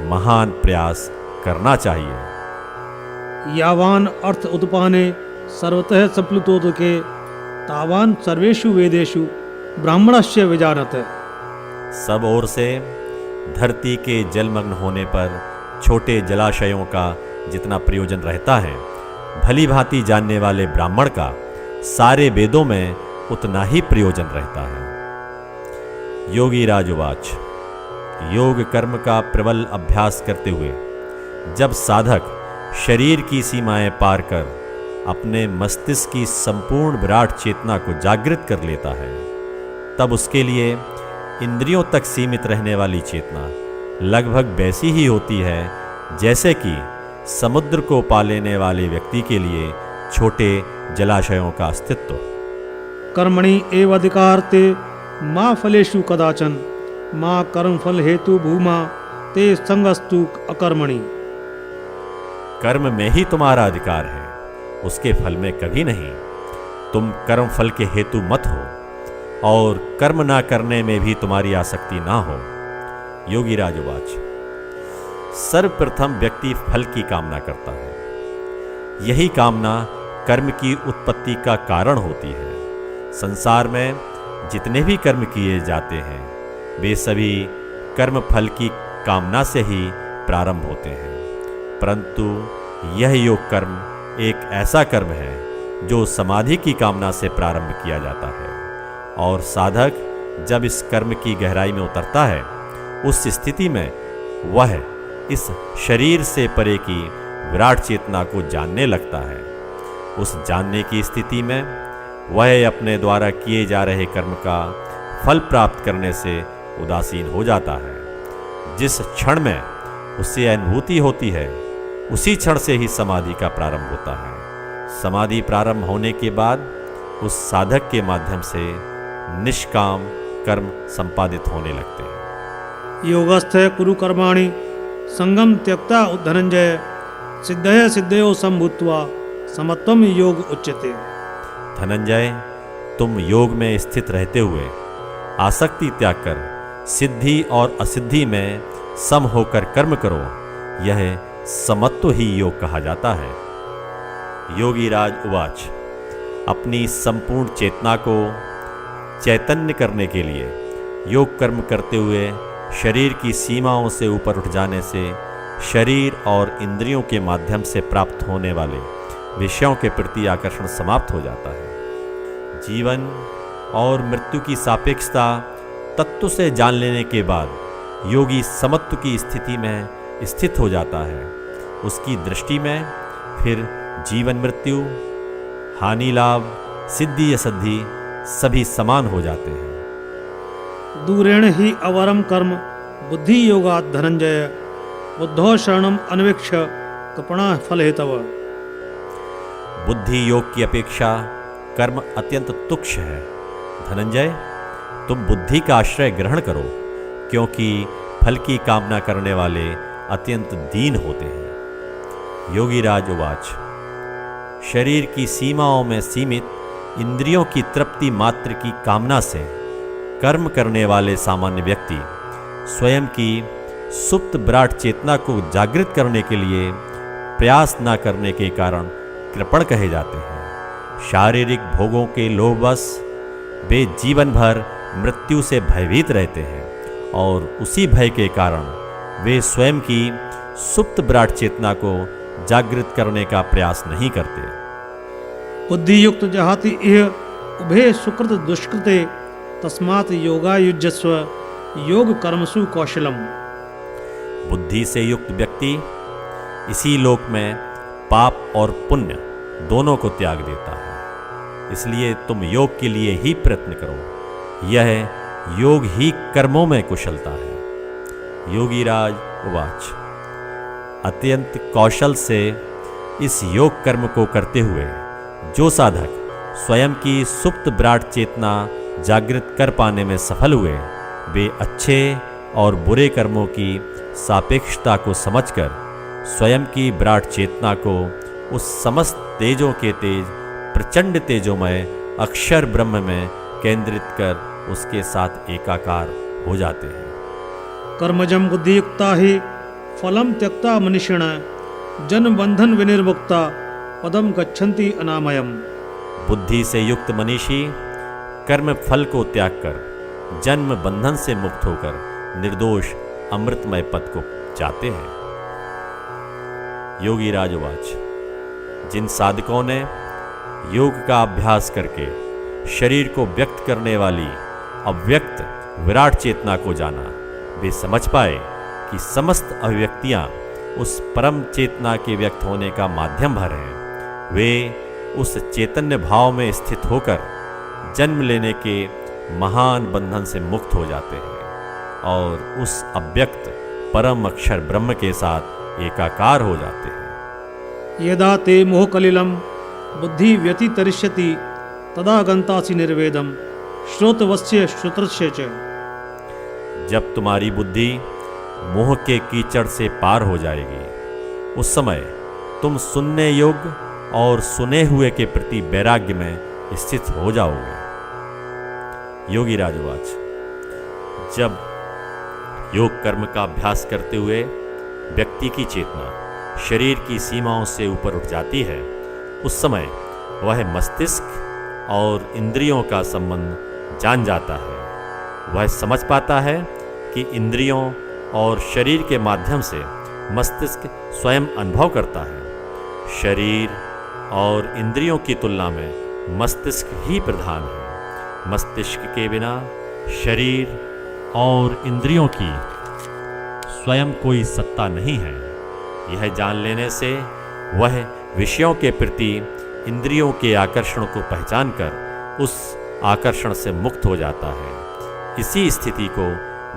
महान प्रयास करना चाहिए। यावान अर्थ उत्पाने सर्वतः सप्लुतोदके तावान सर्वेषु वेदेषु ब्राह्मणस्य विजानते। सब ओर से धरती के जलमग्न होने पर छोटे जलाशयों का जितना प्रयोजन रहता है, भली भांति जानने वाले ब्राह्मण का सारे वेदों में उतना ही प्रयोजन रहता है। योगी राजवाच, योग कर्म का प्रबल अभ्यास करते हुए जब साधक शरीर की सीमाएं पार कर अपने मस्तिष्क की संपूर्ण विराट चेतना को जागृत कर लेता है, तब उसके लिए इंद्रियों तक सीमित रहने वाली चेतना लगभग वैसी ही होती है जैसे कि समुद्र को पा लेने वाले व्यक्ति के लिए छोटे जलाशयों का अस्तित्व। कर्मणि एव अधिकारते माँ फलेषु कदाचन, माँ कर्म फल हेतु भूमा ते संगस्तु अकर्मणि। कर्म में ही तुम्हारा अधिकार है, उसके फल में कभी नहीं। तुम कर्म फल के हेतु मत हो और कर्म ना करने में भी तुम्हारी आसक्ति ना हो। योगी राजवाच, सर्वप्रथम व्यक्ति फल की कामना करता है। यही कामना कर्म की उत्पत्ति का कारण होती है। संसार में जितने भी कर्म किए जाते हैं, वे सभी कर्म फल की कामना से ही प्रारंभ होते हैं, परंतु यह योग कर्म एक ऐसा कर्म है जो समाधि की कामना से प्रारंभ किया जाता है और साधक जब इस कर्म की गहराई में उतरता है, उस स्थिति में वह इस शरीर से परे की विराट चेतना को जानने लगता है। उस जानने की स्थिति में वह अपने द्वारा किए जा रहे कर्म का फल प्राप्त करने से उदासीन हो जाता है। जिस क्षण में उससे अनुभूति होती है, उसी क्षण से ही समाधि का प्रारंभ होता है। समाधि प्रारंभ होने के बाद उस साधक के माध्यम से निष्काम कर्म संपादित होने लगते हैं। योगस्थ कुरु कर्माणि संगम त्यक्ता धनंजय, सिद्धय सिद्धयो संभूत्वा समत्वम योग उच्यते। धनंजय, तुम योग में स्थित रहते हुए आसक्ति त्याग कर सिद्धि और असिद्धि में सम होकर कर्म करो, यह समत्व ही योग कहा जाता है। योगीराज उवाच। अपनी संपूर्ण चेतना को चैतन्य करने के लिए योग कर्म करते हुए शरीर की सीमाओं से ऊपर उठ जाने से शरीर और इंद्रियों के माध्यम से प्राप्त होने वाले विषयों के प्रति आकर्षण समाप्त हो जाता है। जीवन और मृत्यु की सापेक्षता तत्व से जान लेने के बाद योगी समत्व की स्थिति में स्थित हो जाता है। उसकी दृष्टि में फिर जीवन मृत्यु, हानि लाभ, सिद्धि असद्धि सभी समान हो जाते हैं। दूरेण ही अवरम कर्म बुद्धि योगात् धनंजय बुद्धो शरणम अन्वेक्ष कृपणा फल हेतव। बुद्धि योग की अपेक्षा कर्म अत्यंत तुच्छ है। धनंजय, तुम बुद्धि का आश्रय ग्रहण करो, क्योंकि फल की कामना करने वाले अत्यंत दीन होते हैं। योगीराज उवाच। शरीर की सीमाओं में सीमित इंद्रियों की तृप्ति मात्र की कामना से कर्म करने वाले सामान्य व्यक्ति स्वयं की सुप्त विराट चेतना को जागृत करने के लिए प्रयास न करने के कारण कृपण कहे जाते हैं। शारीरिक भोगों के लोभवश वे जीवन भर मृत्यु से भयभीत रहते हैं और उसी भय के कारण वे स्वयं की सुप्त विराट चेतना को जागृत करने का प्रयास नहीं करते। बुद्धि युक्त जहाति इह उभे सुकृत दुष्कृते तस्मात् योगायुज्यस्व योग कर्मसु कौशलम। बुद्धि से युक्त व्यक्ति इसी लोक में पाप और पुण्य दोनों को त्याग देता है। इसलिए तुम योग के लिए ही प्रयत्न करो। यह योग ही कर्मों में कुशलता है। योगीराज उवाच। अत्यंत कौशल से इस योग कर्म को करते हुए जो साधक स्वयं की सुप्त विराट चेतना जागृत कर पाने में सफल हुए, वे अच्छे और बुरे कर्मों की सापेक्षता को समझकर स्वयं की विराट चेतना को उस समस्त तेजों के तेज प्रचंड तेजोमय अक्षर ब्रह्म में केंद्रित कर उसके साथ एकाकार हो जाते हैं। कर्मजम बुद्धियुक्ता ही फलम त्यक्ता मनीषिण जन्म बंधन विनिर्मुक्ता पदम गच्छन्ति अनामयम। बुद्धि से युक्त मनीषी कर्म फल को त्याग कर जन्म बंधन से मुक्त होकर निर्दोष अमृतमय पद को जाते हैं। योगीराज उवाच। जिन साधकों ने योग का अभ्यास करके शरीर को व्यक्त करने वाली अव्यक्त विराट चेतना को जाना, वे समझ पाए कि समस्त अभिव्यक्तियां उस परम चेतना के व्यक्त होने का माध्यम भर हैं। वे उस चैतन्य भाव में स्थित होकर जन्म लेने के महान बंधन से मुक्त हो जाते हैं और उस अव्यक्त परम अक्षर ब्रह्म के साथ एकाकार हो जाते हैं। यदा ते मोह कलिलम बुद्धि व्यतितरिष्यति तदा गंतासि निर्वेदम श्रोतवस्य श्रुतस्य च। जब तुम्हारी बुद्धि मोह के कीचड़ से पार हो जाएगी, उस समय तुम सुनने योग्य और सुने हुए के प्रति वैराग्य में स्थित हो जाओगे। योगीराज उवाच। जब योग कर्म का अभ्यास करते हुए व्यक्ति की चेतना शरीर की सीमाओं से ऊपर उठ जाती है, उस समय वह मस्तिष्क और इंद्रियों का संबंध जान जाता है। वह समझ पाता है कि इंद्रियों और शरीर के माध्यम से मस्तिष्क स्वयं अनुभव करता है। शरीर और इंद्रियों की तुलना में मस्तिष्क ही प्रधान है। मस्तिष्क के बिना शरीर और इंद्रियों की स्वयं कोई सत्ता नहीं है। यह जान लेने से वह विषयों के प्रति इंद्रियों के आकर्षण को पहचान कर उस आकर्षण से मुक्त हो जाता है। इसी स्थिति को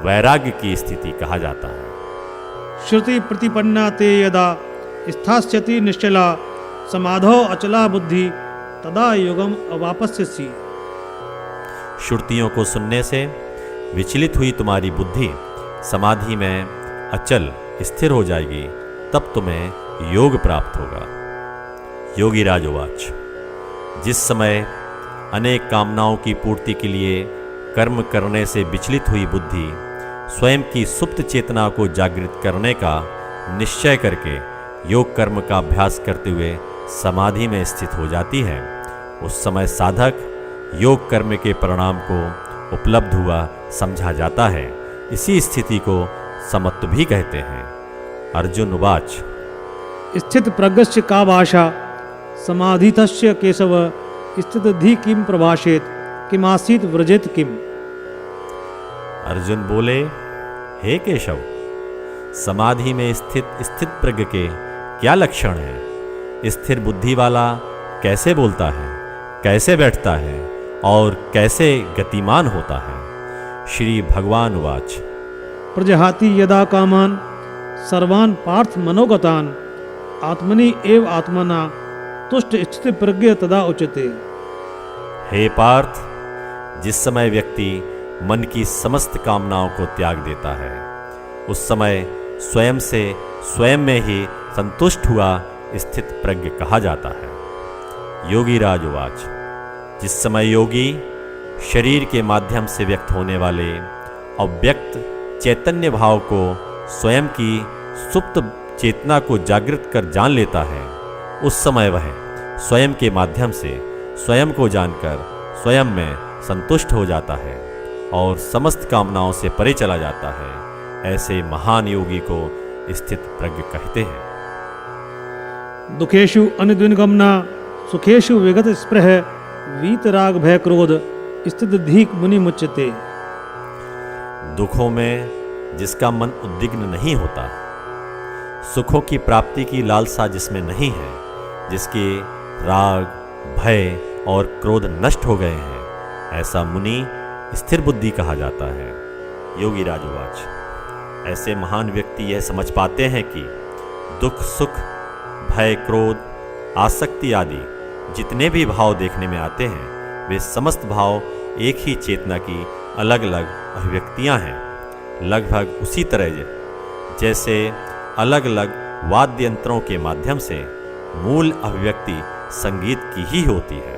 वैराग्य की स्थिति कहा जाता है। श्रुति प्रतिपन्ना ते यदा स्थास्यति निश्चला समाधो अचला बुद्धि तदा योगम अवापस्यसि। श्रुतियों को सुनने से विचलित हुई तुम्हारी बुद्धि समाधि में अचल स्थिर हो जाएगी, तब तुम्हें योग प्राप्त होगा। योगीराज उवाच। जिस समय अनेक कामनाओं की पूर्ति के लिए कर्म करने से विचलित हुई बुद्धि स्वयं की सुप्त चेतना को जागृत करने का निश्चय करके योग कर्म का अभ्यास करते हुए समाधि में स्थित हो जाती है, उस समय साधक योग कर्म के परिणाम को उपलब्ध हुआ समझा जाता है। इसी स्थिति को समत्व भी कहते हैं। अर्जुन उवाच स्थित प्रज्ञस्य का भाषा समाधितस्य केशव स्थित धी किम प्रभाषेत किमासीत व्रजेत किम। अर्जुन बोले, हे केशव, समाधि में स्थित प्रज्ञ के क्या लक्षण है? स्थिर बुद्धि वाला कैसे बोलता है, कैसे बैठता है और कैसे गतिमान होता है? श्री भगवान उवाच प्रजहाति यदा कामान सर्वान् पार्थ मनोगतान आत्मनि एव आत्मना तुष्ट स्थित प्रज्ञ तदा उच्यते। हे पार्थ, जिस समय व्यक्ति मन की समस्त कामनाओं को त्याग देता है, उस समय स्वयं से स्वयं में ही संतुष्ट हुआ स्थित प्रज्ञ कहा जाता है। योगी राज उवाच जिस समय योगी शरीर के माध्यम से व्यक्त होने वाले अव्यक्त चैतन्य भाव को स्वयं की सुप्त चेतना को जागृत कर जान लेता है, उस समय वह स्वयं के माध्यम से स्वयं को जानकर स्वयं में संतुष्ट हो जाता है और समस्त कामनाओं से परे चला जाता है। ऐसे महान योगी को स्थित प्रज्ञ कहते हैं। दुखेषु अनुद्विनगमना सुखेषु विगत स्पृह वीतराग भय क्रोध स्थित धीक मुनि मुच्यते। दुखों में जिसका मन उद्विग्न नहीं होता, सुखों की प्राप्ति की लालसा जिसमें नहीं है, जिसके राग भय और क्रोध नष्ट हो गए हैं, ऐसा मुनि स्थिर बुद्धि कहा जाता है। योगी राजवाच ऐसे महान व्यक्ति यह समझ पाते हैं कि दुख सुख भय क्रोध आसक्ति आदि जितने भी भाव देखने में आते हैं, वे समस्त भाव एक ही चेतना की अलग अलग अभिव्यक्तियां हैं। लगभग उसी तरह जैसे अलग अलग वाद्य यंत्रों के माध्यम से मूल अभिव्यक्ति संगीत की ही होती है।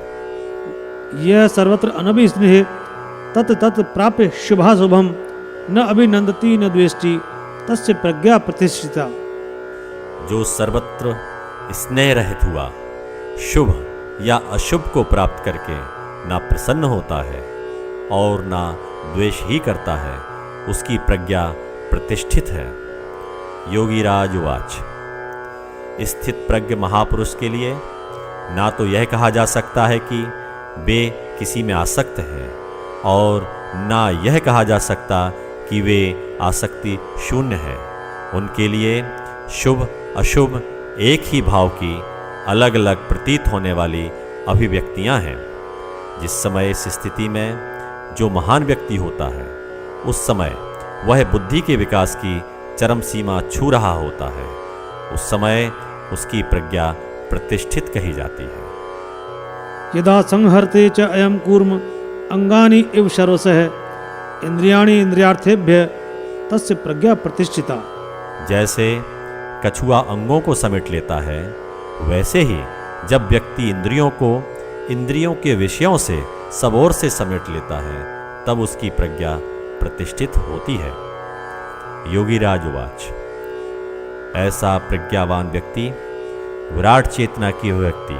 यह सर्वत्र अनभिस्नेह तत् तत् प्राप्य शुभाशुभम न अभिनंदती न द्वेष्टि तस्य प्रज्ञा प्रतिष्ठिता। जो सर्वत्र स्नेह रहित हुआ शुभ या अशुभ को प्राप्त करके ना प्रसन्न होता है और ना द्वेष ही करता है, उसकी प्रज्ञा प्रतिष्ठित है। योगी राज उवाच स्थित प्रज्ञ महापुरुष के लिए ना तो यह कहा जा सकता है कि वे किसी में आसक्त हैं और ना यह कहा जा सकता कि वे आसक्ति शून्य है। उनके लिए शुभ अशुभ एक ही भाव की अलग अलग प्रतीत होने वाली अभिव्यक्तियां हैं। जिस समय इस स्थिति में जो महान व्यक्ति होता है, उस समय वह बुद्धि के विकास की चरम सीमा छू रहा होता है। उस समय उसकी प्रज्ञा प्रतिष्ठित कही जाती है। यदा संहरते च अयम कूर्म अंगानि इव सर्वशः इंद्रियाणि इंद्रियार्थेभ्य तस्य प्रज्ञा प्रतिष्ठिता। जैसे कछुआ अंगों को समेट लेता है, वैसे ही जब व्यक्ति इंद्रियों को इंद्रियों के विषयों से सब ओर से समेट लेता है, तब उसकी प्रज्ञा प्रतिष्ठित होती है। योगी राज उवाच ऐसा प्रज्ञावान व्यक्ति विराट चेतना की व्यक्ति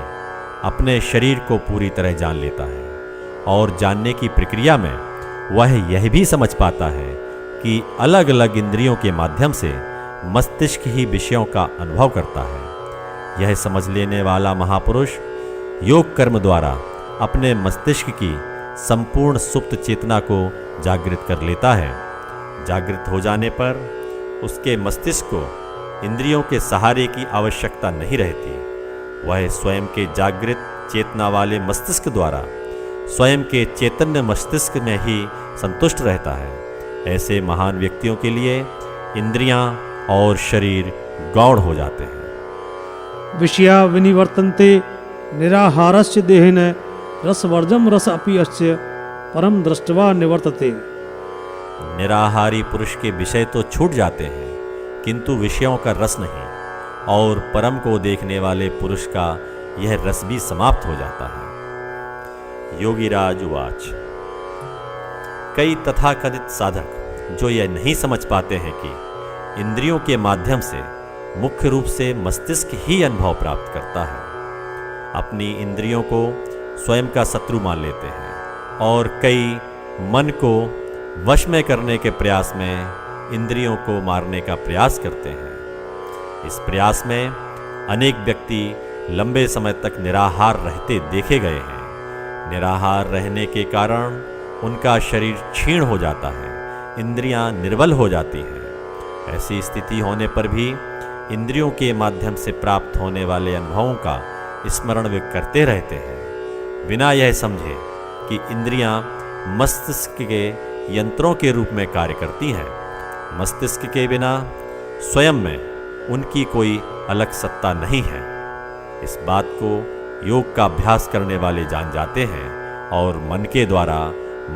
अपने शरीर को पूरी तरह जान लेता है और जानने की प्रक्रिया में वह यह भी समझ पाता है कि अलग अलग इंद्रियों के माध्यम से मस्तिष्क ही विषयों का अनुभव करता है। यह समझ लेने वाला महापुरुष योग कर्म द्वारा अपने मस्तिष्क की संपूर्ण सुप्त चेतना को जागृत कर लेता है। जागृत हो जाने पर उसके मस्तिष्क को इंद्रियों के सहारे की आवश्यकता नहीं रहती। वह स्वयं के जागृत चेतना वाले मस्तिष्क द्वारा स्वयं के चैतन्य मस्तिष्क में ही संतुष्ट रहता है। ऐसे महान व्यक्तियों के लिए इंद्रियां और शरीर गौण हो जाते हैं। विषया विनिवर्तन्ते निराहारस्य देहेन रसवर्जम रस अपि अस्य परम दृष्टवा निवर्तते। निराहारी पुरुष के विषय तो छूट जाते हैं, किंतु विषयों का रस नहीं, और परम को देखने वाले पुरुष का यह रस भी समाप्त हो जाता है। योगीराज उवाच कई तथाकथित साधक जो यह नहीं समझ पाते हैं कि इंद्रियों के माध्यम से मुख्य रूप से मस्तिष्क ही अनुभव प्राप्त करता है। अपनी इंद्रियों को स्वयं का शत्रु मान लेते हैं और कई मन को वश में करने के प्रयास में इंद्रियों को मारने का प्रयास करते हैं। इस प्रयास में अनेक व्यक्ति लंबे समय तक निराहार रहते देखे गए हैं। निराहार रहने के कारण उनका शरीर क्षीण हो जाता है, इंद्रियां निर्बल हो जाती हैं। ऐसी स्थिति होने पर भी इंद्रियों के माध्यम से प्राप्त होने वाले अनुभवों का स्मरण वे करते रहते हैं, बिना यह समझे कि इंद्रियां मस्तिष्क के यंत्रों के रूप में कार्य करती हैं। मस्तिष्क के बिना स्वयं में उनकी कोई अलग सत्ता नहीं है। इस बात को योग का अभ्यास करने वाले जान जाते हैं और मन के द्वारा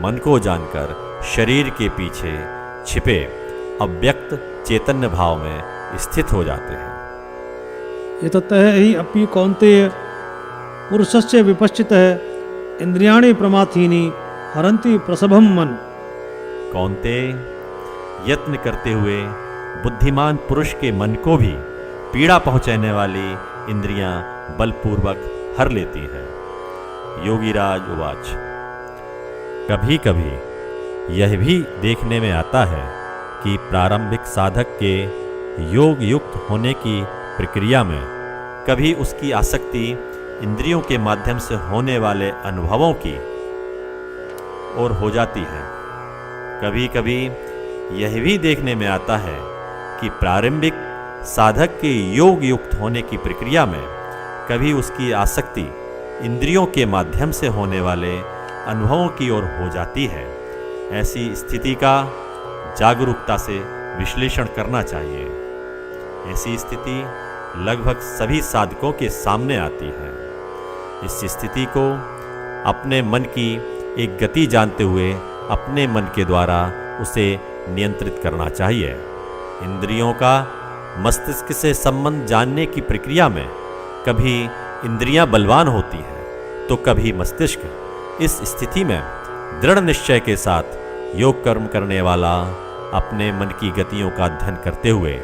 मन को जानकर शरीर के पीछे छिपे अव्यक्त चैतन्य भाव में स्थित हो जाते हैं। एततः हि अपि कौन्तेय पुरुषस्य विपश्चितः इंद्रियाणि प्रमाथीनि हरन्ति प्रसभम मन। कौन्तेय, यत्न करते हुए बुद्धिमान पुरुष के मन को भी पीड़ा पहुंचाने वाली इंद्रियां बलपूर्वक हर लेती हैं। योगीराज उवाच। कभी कभी यह भी देखने में आता है कि प्रारंभिक साधक के योग युक्त होने की प्रक्रिया में कभी उसकी आसक्ति इंद्रियों के माध्यम से होने वाले अनुभवों की ओर हो जाती है। कभी कभी यह भी देखने में आता है कि प्रारंभिक साधक के योग युक्त होने की प्रक्रिया में कभी उसकी आसक्ति इंद्रियों के माध्यम से होने वाले अनुभवों की ओर हो जाती है। ऐसी स्थिति का जागरूकता से विश्लेषण करना चाहिए। ऐसी स्थिति लगभग सभी साधकों के सामने आती है। इस स्थिति को अपने मन की एक गति जानते हुए अपने मन के द्वारा उसे नियंत्रित करना चाहिए। इंद्रियों का मस्तिष्क से संबंध जानने की प्रक्रिया में कभी इंद्रियां बलवान होती हैं तो कभी मस्तिष्क। इस स्थिति में दृढ़ निश्चय के साथ योग कर्म करने वाला अपने मन की गतियों का अध्ययन करते हुए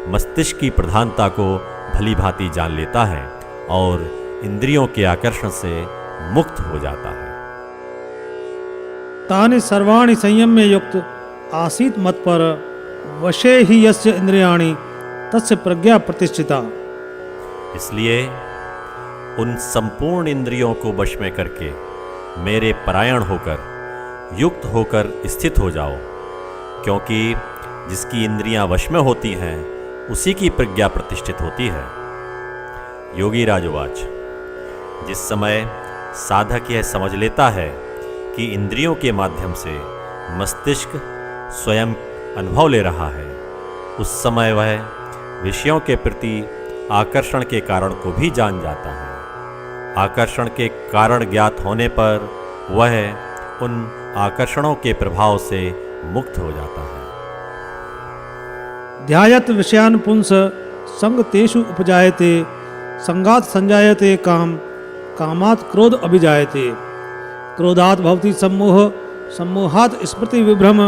मस्तिष्क की प्रधानता को भली भांति जान लेता है और इंद्रियों के आकर्षण से मुक्त हो जाता है। तानि सर्वाणि संयम्य युक्त आसीत मत पर वशे ही यस्य इंद्रियाणि तस्य प्रज्ञा प्रतिष्ठिता। इसलिए उन संपूर्ण इंद्रियों को वश में करके मेरे परायण होकर युक्त होकर स्थित हो जाओ, क्योंकि जिसकी इंद्रियां वश में होती हैं उसी की प्रज्ञा प्रतिष्ठित होती है। योगी राजवाच। जिस समय साधक यह समझ लेता है कि इंद्रियों के माध्यम से मस्तिष्क स्वयं अनुभव ले रहा है, उस समय वह विषयों के प्रति आकर्षण के कारण को भी जान जाता है। आकर्षण के कारण ज्ञात होने पर वह उन आकर्षणों के प्रभाव से मुक्त हो जाता है। ध्यायत विषयान पुंस संग तेषु उपजायते संगात संजायते काम कामात क्रोध अभिजायते क्रोधात भवति सम्मोह सम्मोहात स्मृति विभ्रम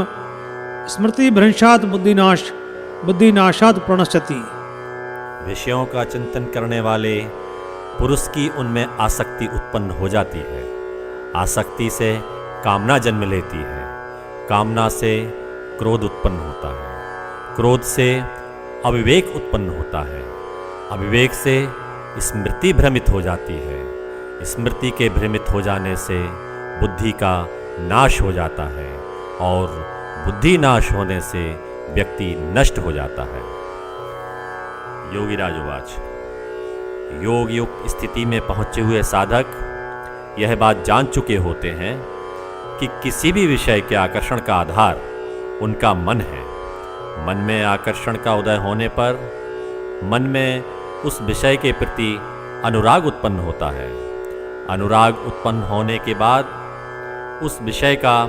स्मृति भ्रंशात बुद्धिनाश बुद्धिनाशात प्रणश्यति। विषयों का चिंतन करने वाले पुरुष की उनमें आसक्ति उत्पन्न हो जाती है। आसक्ति से कामना जन्म लेती है। कामना से क्रोध उत्पन्न होता है। क्रोध से अविवेक उत्पन्न होता है। अविवेक से स्मृति भ्रमित हो जाती है। स्मृति के भ्रमित हो जाने से बुद्धि का नाश हो जाता है और बुद्धि नाश होने से व्यक्ति नष्ट हो जाता है। योगी राजवाच। योग युक्त स्थिति में पहुंचे हुए साधक यह बात जान चुके होते हैं कि किसी भी विषय के आकर्षण का आधार उनका मन है। मन में आकर्षण का उदय होने पर मन में उस विषय के प्रति अनुराग उत्पन्न होता है। अनुराग उत्पन्न होने के बाद उस विषय का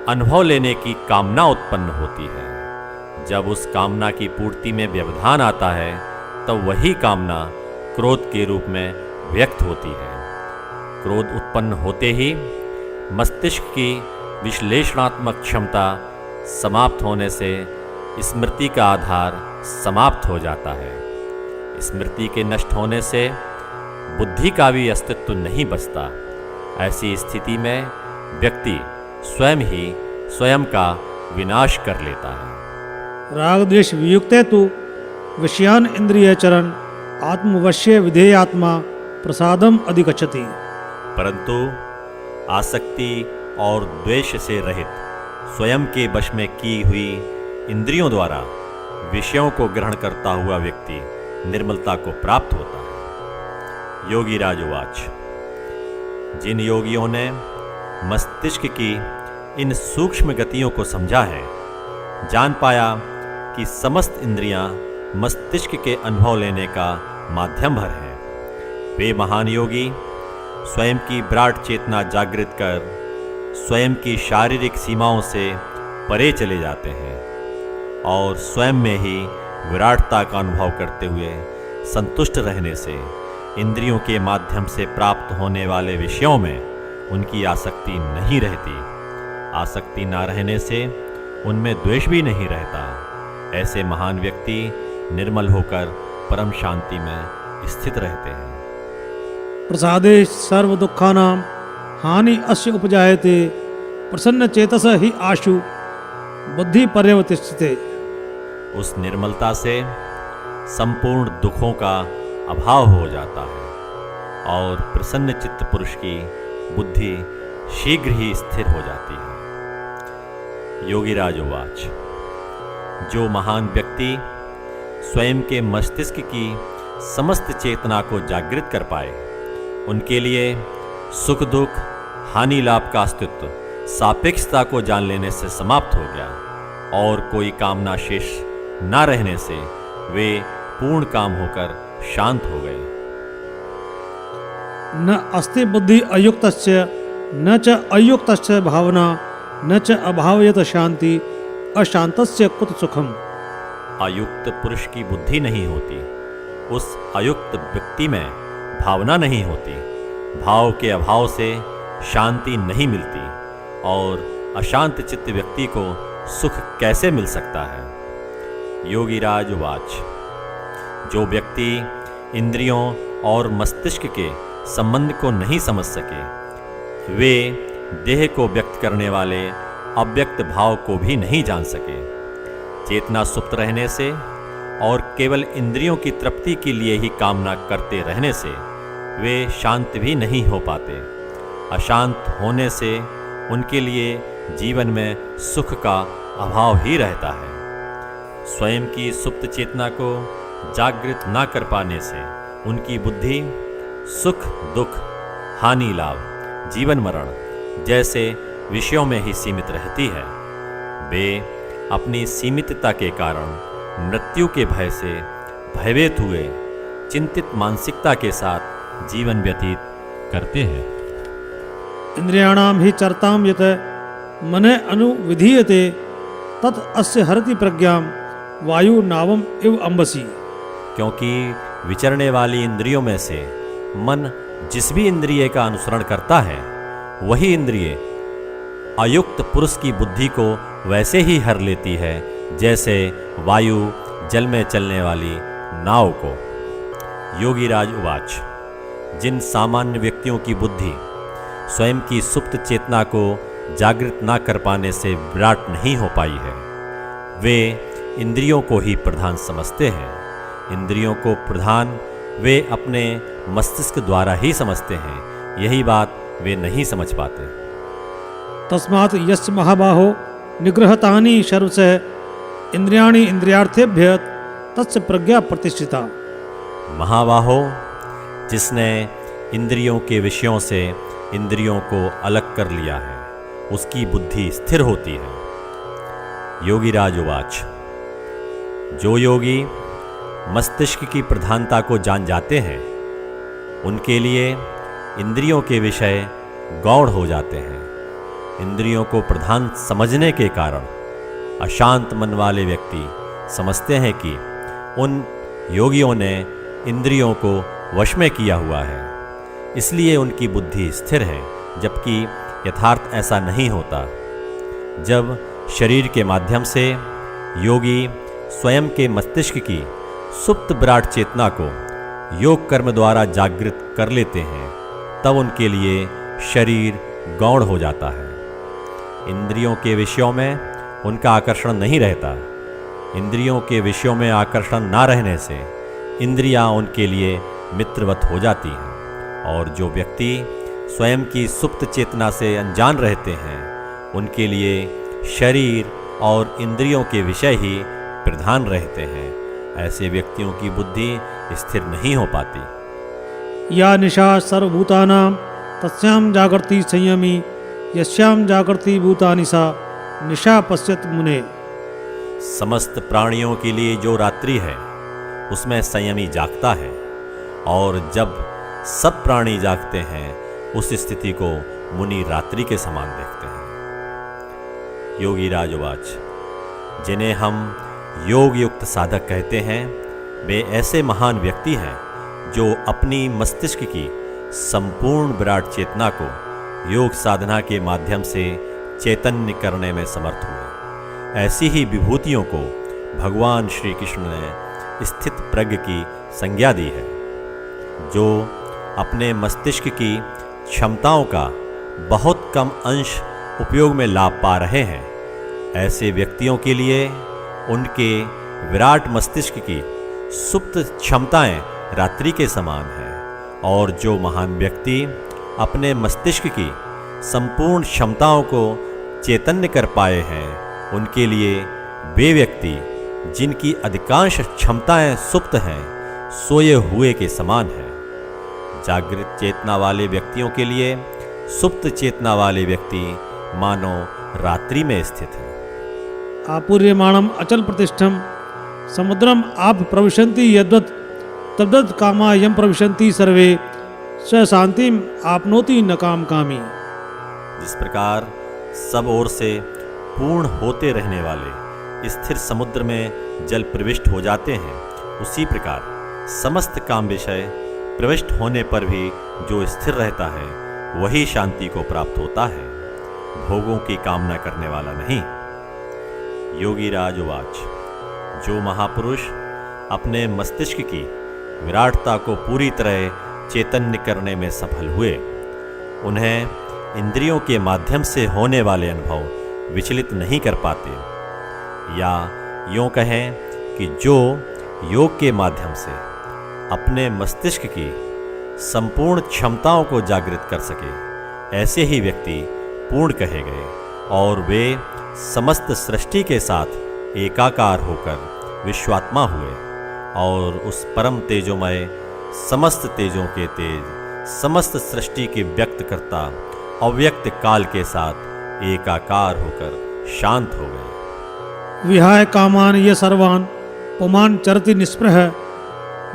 अनुभव लेने की कामना उत्पन्न होती है। जब उस कामना की पूर्ति में व्यवधान आता है तब वही कामना क्रोध के रूप में व्यक्त होती है। क्रोध उत्पन्न होते ही मस्तिष्क की विश्लेषणात्मक क्षमता समाप्त होने से स्मृति का आधार समाप्त हो जाता है स्मृति के नष्ट होने से बुद्धि का भी अस्तित्व नहीं बचता। ऐसी स्थिति में व्यक्ति स्वयं ही स्वयं का विनाश कर लेता है। राग द्वेष वियुक्ते तु विषयान इंद्रिय चरण आत्मवश्य विधेयात्मा प्रसादम अधिगच्छति। परंतु आसक्ति और द्वेष से रहित स्वयं के वश में की हुई इंद्रियों द्वारा विषयों को ग्रहण करता हुआ व्यक्ति निर्मलता को प्राप्त होता है। योगी राज उवाच। जिन योगियों ने मस्तिष्क की इन सूक्ष्म गतियों को समझा है, जान पाया कि समस्त इंद्रियां मस्तिष्क के अनुभव लेने का माध्यम भर हैं, वे महान योगी स्वयं की विराट चेतना जागृत कर स्वयं की शारीरिक सीमाओं से परे चले जाते हैं और स्वयं में ही विराटता का अनुभव करते हुए संतुष्ट रहने से इंद्रियों के माध्यम से प्राप्त होने वाले विषयों में उनकी आसक्ति नहीं रहती। आसक्ति ना रहने से उनमें द्वेष भी नहीं रहता। ऐसे महान व्यक्ति निर्मल होकर परम शांति में स्थित रहते हैं। प्रसादे सर्व दुखानां हानि अस्य उपजायते प्रसन्न चेतस ही आशु बुद्धि पर्यवतिष्ठते। उस निर्मलता से संपूर्ण दुखों का अभाव हो जाता है और प्रसन्न चित्त पुरुष की बुद्धि शीघ्र ही स्थिर हो जाती है। योगीराज उवाच। जो महान व्यक्ति स्वयं के मस्तिष्क की समस्त चेतना को जागृत कर पाए, उनके लिए सुख दुख हानि लाभ का अस्तित्व सापेक्षता को जान लेने से समाप्त हो गया और कोई कामना शेष न रहने से वे पूर्ण काम होकर शांत हो गए। न अस्ति बुद्धि अयुक्तस्य न च अयुक्तस्य भावना न च अभावयत शांति अशांतस्य कुत सुखम। अयुक्त पुरुष की बुद्धि नहीं होती, उस अयुक्त व्यक्ति में भावना नहीं होती, भाव के अभाव से शांति नहीं मिलती और अशांत चित्त व्यक्ति को सुख कैसे मिल सकता है। योगीराज उवाच। जो व्यक्ति इंद्रियों और मस्तिष्क के संबंध को नहीं समझ सके, वे देह को व्यक्त करने वाले अव्यक्त भाव को भी नहीं जान सके। चेतना सुप्त रहने से और केवल इंद्रियों की तृप्ति के लिए ही कामना करते रहने से वे शांत भी नहीं हो पाते। अशांत होने से उनके लिए जीवन में सुख का अभाव ही रहता है। स्वयं की सुप्त चेतना को जागृत ना कर पाने से उनकी बुद्धि सुख दुख हानि लाभ जीवन मरण जैसे विषयों में ही सीमित रहती है। वे अपनी सीमितता के कारण मृत्यु के भय से भयभीत हुए चिंतित मानसिकता के साथ जीवन व्यतीत करते हैं। इंद्रियाणाम ही चरताम यत मने अनुविधीयते तत् अस्य हरति प्रज्ञाम वायु नावम इव अंबसी। क्योंकि विचरने वाली इंद्रियों में से मन जिस भी इंद्रिय का अनुसरण करता है, वही इंद्रिय अयुक्त पुरुष की बुद्धि को वैसे ही हर लेती है जैसे वायु जल में चलने वाली नाव को। योगीराज उवाच। जिन सामान्य व्यक्तियों की बुद्धि स्वयं की सुप्त चेतना को जागृत ना कर पाने से विराट नहीं हो पाई है, वे इंद्रियों को ही प्रधान समझते हैं। इंद्रियों को प्रधान वे अपने मस्तिष्क द्वारा ही समझते हैं। यही बात वे नहीं समझ पाते। तस्मात् यस्य महाबाहो निग्रहतानि सर्वशः इंद्रियाणि इंद्रियार्थेभ्य तस्य प्रज्ञा प्रतिष्ठिता। महाबाहो, जिसने इंद्रियों के विषयों से इंद्रियों को अलग कर लिया है, उसकी बुद्धि स्थिर होती है। योगीराज उवाच। जो योगी मस्तिष्क की प्रधानता को जान जाते हैं, उनके लिए इंद्रियों के विषय गौण हो जाते हैं। इंद्रियों को प्रधान समझने के कारण अशांत मन वाले व्यक्ति समझते हैं कि उन योगियों ने इंद्रियों को वश में किया हुआ है, इसलिए उनकी बुद्धि स्थिर है, जबकि यथार्थ ऐसा नहीं होता। जब शरीर के माध्यम से योगी स्वयं के मस्तिष्क की सुप्त विराट चेतना को योग कर्म द्वारा जागृत कर लेते हैं, तब उनके लिए शरीर गौण हो जाता है। इंद्रियों के विषयों में उनका आकर्षण नहीं रहता। इंद्रियों के विषयों में आकर्षण ना रहने से इंद्रियां उनके लिए मित्रवत हो जाती हैं, और जो व्यक्ति स्वयं की सुप्त चेतना से अनजान रहते हैं, उनके लिए शरीर और इंद्रियों के विषय ही प्रधान रहते हैं। ऐसे व्यक्तियों की बुद्धि स्थिर नहीं हो पाती। या निशा सर्वभूतानां तस्यां जागर्ति संयमी यस्यां जागर्ति भूतानि सा निशा पश्यत मुने। समस्त प्राणियों के लिए जो रात्रि है उसमें संयमी जागता है, और जब सब प्राणी जागते हैं उस स्थिति को मुनि रात्रि के समान देखते हैं। योगी राजवाच, जिन्हें हम योग युक्त साधक कहते हैं, वे ऐसे महान व्यक्ति हैं जो अपनी मस्तिष्क की संपूर्ण विराट चेतना को योग साधना के माध्यम से चैतन्य करने में समर्थ हुए। ऐसी ही विभूतियों को भगवान श्री कृष्ण ने स्थित प्रज्ञ की संज्ञा दी है। जो अपने मस्तिष्क की क्षमताओं का बहुत कम अंश उपयोग में लाभ पा रहे हैं, ऐसे व्यक्तियों के लिए उनके विराट मस्तिष्क की सुप्त क्षमताएं रात्रि के समान हैं, और जो महान व्यक्ति अपने मस्तिष्क की संपूर्ण क्षमताओं को चैतन्य कर पाए हैं, उनके लिए वे व्यक्ति जिनकी अधिकांश क्षमताएं सुप्त हैं, सोए हुए के समान हैं। जागृत चेतना वाले व्यक्तियों के लिए सुप्त चेतना वाले व्यक्ति मानो रात्रि में स्थित है। आपूर्यमाणम अचल प्रतिष्ठम समुद्रम आप प्रविशन्ति यद्वत् तद्वत् कामा यम प्रविशन्ति सर्वे स शांतिम आपनोति न काम कामी। जिस प्रकार सब ओर से पूर्ण होते रहने वाले स्थिर समुद्र में जल प्रविष्ट हो जाते हैं, उसी प्रकार समस्त काम विषय प्रविष्ट होने पर भी जो स्थिर रहता है वही शांति को प्राप्त होता है, भोगों की कामना करने वाला नहीं। योगी राजवाच, जो महापुरुष अपने मस्तिष्क की विराटता को पूरी तरह चैतन्य करने में सफल हुए, उन्हें इंद्रियों के माध्यम से होने वाले अनुभव विचलित नहीं कर पाते, या यूँ कहें कि जो योग के माध्यम से अपने मस्तिष्क की संपूर्ण क्षमताओं को जागृत कर सके, ऐसे ही व्यक्ति पूर्ण कहे गए, और वे समस्त सृष्टि के साथ एकाकार होकर विश्वात्मा हुए, और उस परम तेजोमय समस्त तेजों के तेज समस्त सृष्टि के व्यक्त करता अव्यक्त काल के साथ एकाकार होकर शांत हो गए। विहाय कामान ये सर्वान पुमान चरति निस्पृह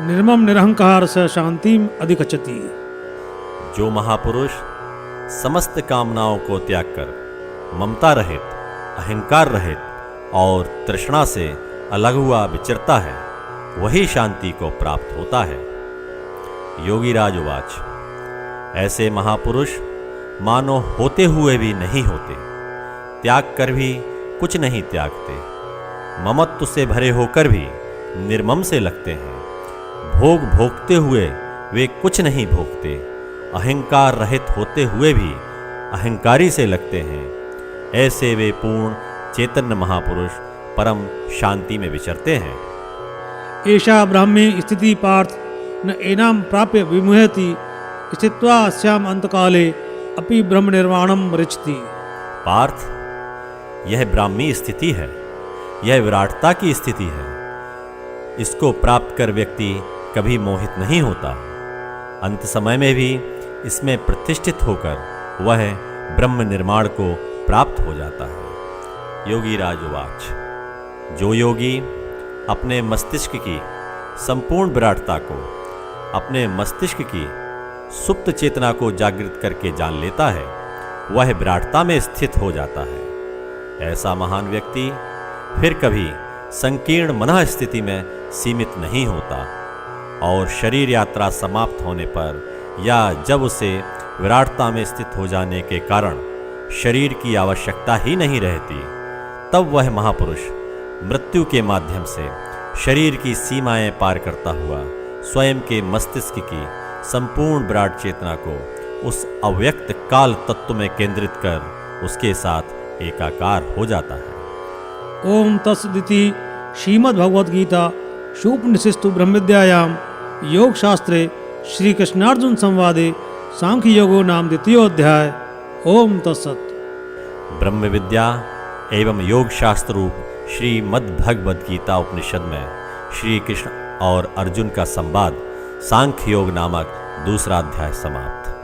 निर्मम निरहंकार स शांतिम अधिगच्छति। जो महापुरुष समस्त कामनाओं को त्याग कर ममता रहित, अहंकार रहित और तृष्णा से अलग हुआ विचरता है, वही शांति को प्राप्त होता है। योगी राजवाच, ऐसे महापुरुष मानो होते हुए भी नहीं होते, त्याग कर भी कुछ नहीं त्यागते, ममत्व से भरे होकर भी निर्मम से लगते हैं, भोग भोगते हुए वे कुछ नहीं भोगते, अहंकार रहित होते हुए भी अहंकारी से लगते हैं। ऐसे वे पूर्ण चैतन्य महापुरुष परम शांति में विचरते हैं। एषा ब्राह्मी स्थिति पार्थ न एनाम प्राप्य विमुहति स्थित्वा अस्याम अंतकाले अपि ब्रह्म निर्वाणम रिचति। पार्थ, यह ब्राह्मी स्थिति है, यह विराटता की स्थिति है। इसको प्राप्त कर व्यक्ति कभी मोहित नहीं होता, अंत समय में भी इसमें प्रतिष्ठित होकर वह ब्रह्म निर्माण को प्राप्त हो जाता है। योगी राजवाच, जो योगी अपने मस्तिष्क की संपूर्ण विराटता को, अपने मस्तिष्क की सुप्त चेतना को जागृत करके जान लेता है, वह विराटता में स्थित हो जाता है। ऐसा महान व्यक्ति फिर कभी संकीर्ण मनः स्थिति में सीमित नहीं होता, और शरीर यात्रा समाप्त होने पर या जब उसे विराटता में स्थित हो जाने के कारण शरीर की आवश्यकता ही नहीं रहती, तब वह महापुरुष मृत्यु के माध्यम से शरीर की सीमाएं पार करता हुआ स्वयं के मस्तिष्क की संपूर्ण विराट चेतना को उस अव्यक्त काल तत्व में केंद्रित कर उसके साथ एकाकार हो जाता है। ओम तत्सदिति श्रीमद् भगवद गीता शूपनिषत्सु ब्रह्म विद्यायां योग शास्त्रे श्री कृष्णार्जुन संवादे सांख्य योगो नाम द्वितीयोध्याय। ओम तत्सत। ब्रह्म विद्या एवं योग शास्त्र रूप श्रीमद् भगवद गीता उपनिषद में श्री कृष्ण और अर्जुन का संवाद सांख्य योग नामक दूसरा अध्याय समाप्त।